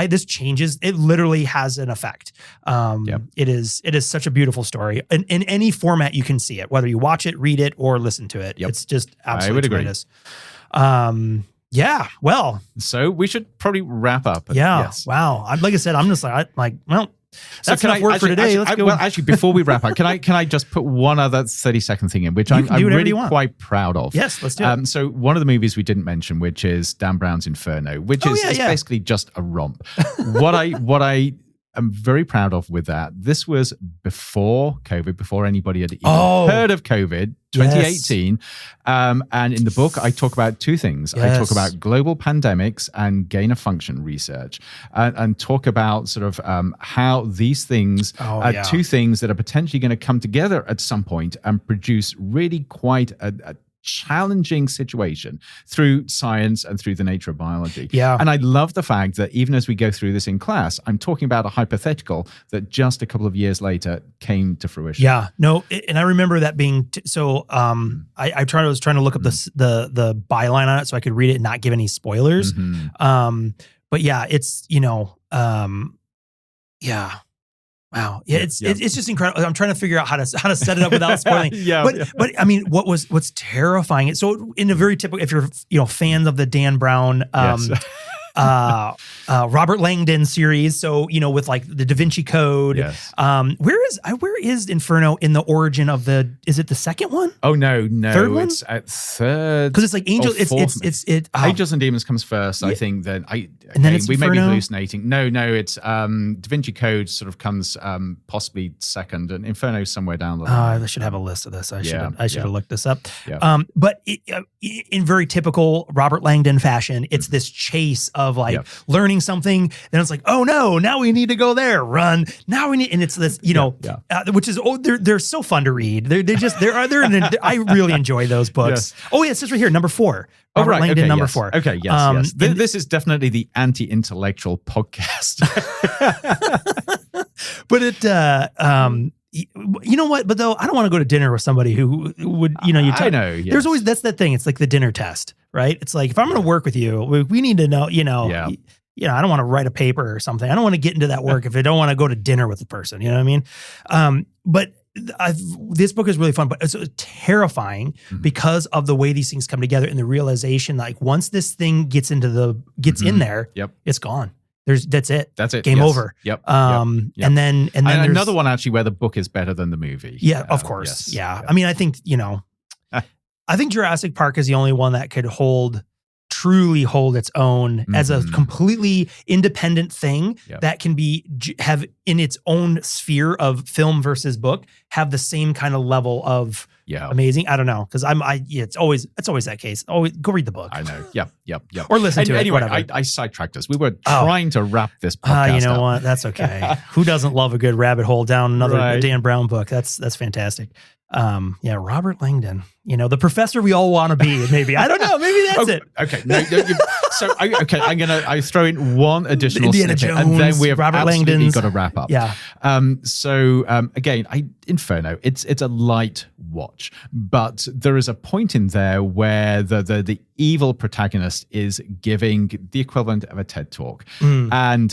this changes. It literally has an effect. It is such a beautiful story. In any format you can see it, whether you watch it, read it, or listen to it. It's just absolutely tremendous. Yeah, well. So we should probably wrap up. Yeah, yes. Wow. Like I said, I'm just that's enough work for today. Let's go. Well, actually, before we wrap up, can I just put one other 30-second thing in, which I'm really quite proud of? Yes, let's do it. So one of the movies we didn't mention, which is Dan Brown's Inferno, which is basically just a romp. What I am very proud of with that, this was before COVID, before anybody had even heard of COVID, 2018. And in the book, I talk about two things. I talk about global pandemics and gain of function research, and talk about sort of how these things are two things that are potentially going to come together at some point and produce really quite a challenging situation through science and through the nature of biology. And I love the fact that even as we go through this in class, I'm talking about a hypothetical that just a couple of years later came to fruition. And I remember that being I was trying to look up the byline on it so I could read it and not give any spoilers. But yeah, it's wow. Yeah, it's just incredible. I'm trying to figure out how to set it up without spoiling. But I mean, what's terrifying? So in a very typical, if you're fans of the Dan Brown Robert Langdon series. So, with like the Da Vinci Code. Where is Inferno in the origin of is it the second one? Oh, no. Third one? It's at third. Because it's like Angel. Angels and Demons comes first, I think. Then we may be hallucinating. No, it's Da Vinci Code sort of comes possibly second, and Inferno somewhere down the line. I should have a list of this. I should have looked this up. But in very typical Robert Langdon fashion, it's this chase of of like learning something. Then it's like, oh no, now we need to go there, run. Now we need, and it's this, which is, they're so fun to read. I really enjoy those books. Yes. Oh yeah, it says right here, number 4. Robert Langdon, number 4. Okay, yes. This is definitely the anti-intellectual podcast. But it, you know what? But though, I don't want to go to dinner with somebody who would, I know. Yes. There's always, that's that thing. It's like the dinner test, right? It's like, if I'm going to work with you, we need to know, I don't want to write a paper or something. I don't want to get into that work if I don't want to go to dinner with the person. You know what I mean? But this book is really fun, but it's terrifying because of the way these things come together and the realization, like once this thing gets in there, it's gone. That's it. Game over. Yep. And then another one actually where the book is better than the movie. Yeah, of course. Yes. Yeah. I mean, I think, I think Jurassic Park is the only one that could truly hold its own as a completely independent thing that can have in its own sphere of film versus book, have the same kind of level of amazing. I don't know. Cause it's always that case. Always go read the book. I know. Yep. Or listen to it. Anyway, I sidetracked us. We were trying to wrap this podcast you know up. what? That's okay. Who doesn't love a good rabbit hole down another Dan Brown book? That's fantastic. Robert Langdon, the professor we all want to be, maybe. I don't know. Maybe that's it. Okay. I throw in one additional Indiana snippet, Jones, and then we have Robert absolutely Langdon's got to wrap up. Yeah. Again, Inferno, it's a light watch, but there is a point in there where the evil protagonist is giving the equivalent of a TED talk. And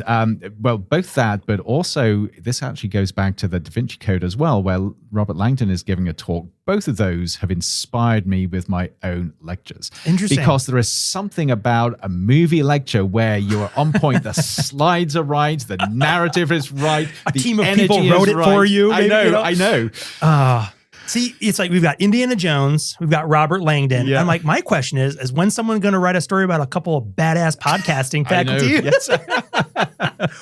both that, but also this actually goes back to the Da Vinci Code as well, where Robert Langdon is giving a talk. Both of those have inspired me with my own lectures. Interesting. Because there is something about a movie lecture where you're on point, the slides are right, the narrative is right, a team of people wrote it for you. Maybe, I know. See, it's like we've got Indiana Jones, we've got Robert Langdon. Yeah. I'm like, my question is when someone going to write a story about a couple of badass podcasting faculty? Yes.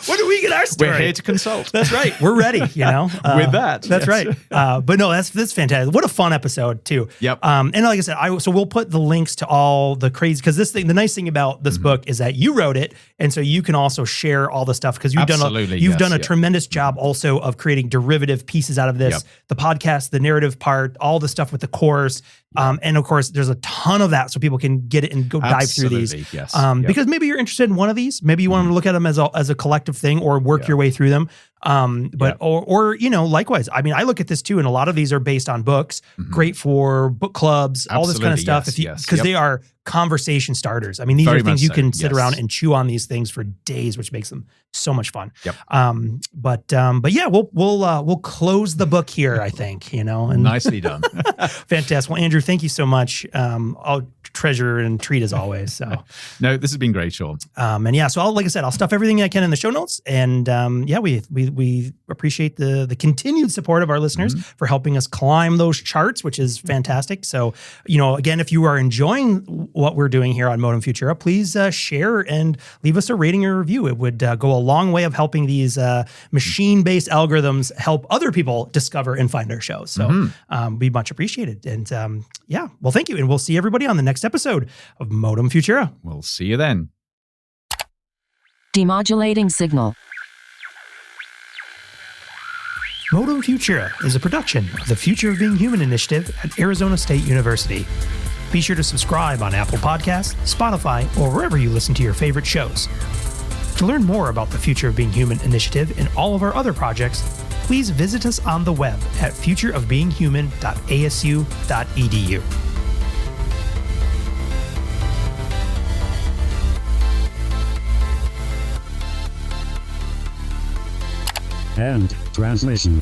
When do we get our story? We're here to consult. That's right. We're ready, With that. That's right. But no, that's fantastic. What a fun episode too. Yep. And like I said, so we'll put the links to all the crazy, because the nice thing about this book is that you wrote it. And so you can also share all the stuff, because you've done a tremendous job also of creating derivative pieces out of this, the podcast, the narrative part, all the stuff with the course. And of course, there's a ton of that, so people can get it and go dive through these. Yes. Because maybe you're interested in one of these. Maybe you want to look at them as a collective thing, or work your way through them. Or likewise. I mean, I look at this too, and a lot of these are based on books. Great for book clubs, all this kind of stuff. Because they are conversation starters. I mean, these are things you can sit around and chew on these things for days, which makes them so much fun. Yep. But yeah, we'll close the book here, I think, and nicely done. Fantastic. Well, Andrew, thank you so much. I'll treasure and treat as always. So no, this has been great, Sean. So like I said, I'll stuff everything I can in the show notes. And we appreciate the continued support of our listeners for helping us climb those charts, which is fantastic. So, again, if you are enjoying what we're doing here on Modem Futura, please share and leave us a rating or review. It would go a long way of helping these machine-based algorithms help other people discover and find our shows. So we much appreciated. And well, thank you. And we'll see everybody on the next episode of Modem Futura. We'll see you then. Demodulating signal. Modem Futura is a production of the Future of Being Human initiative at Arizona State University. Be sure to subscribe on Apple Podcasts, Spotify, or wherever you listen to your favorite shows. To learn more about the Future of Being Human initiative and all of our other projects, please visit us on the web at futureofbeinghuman.asu.edu. End transmission.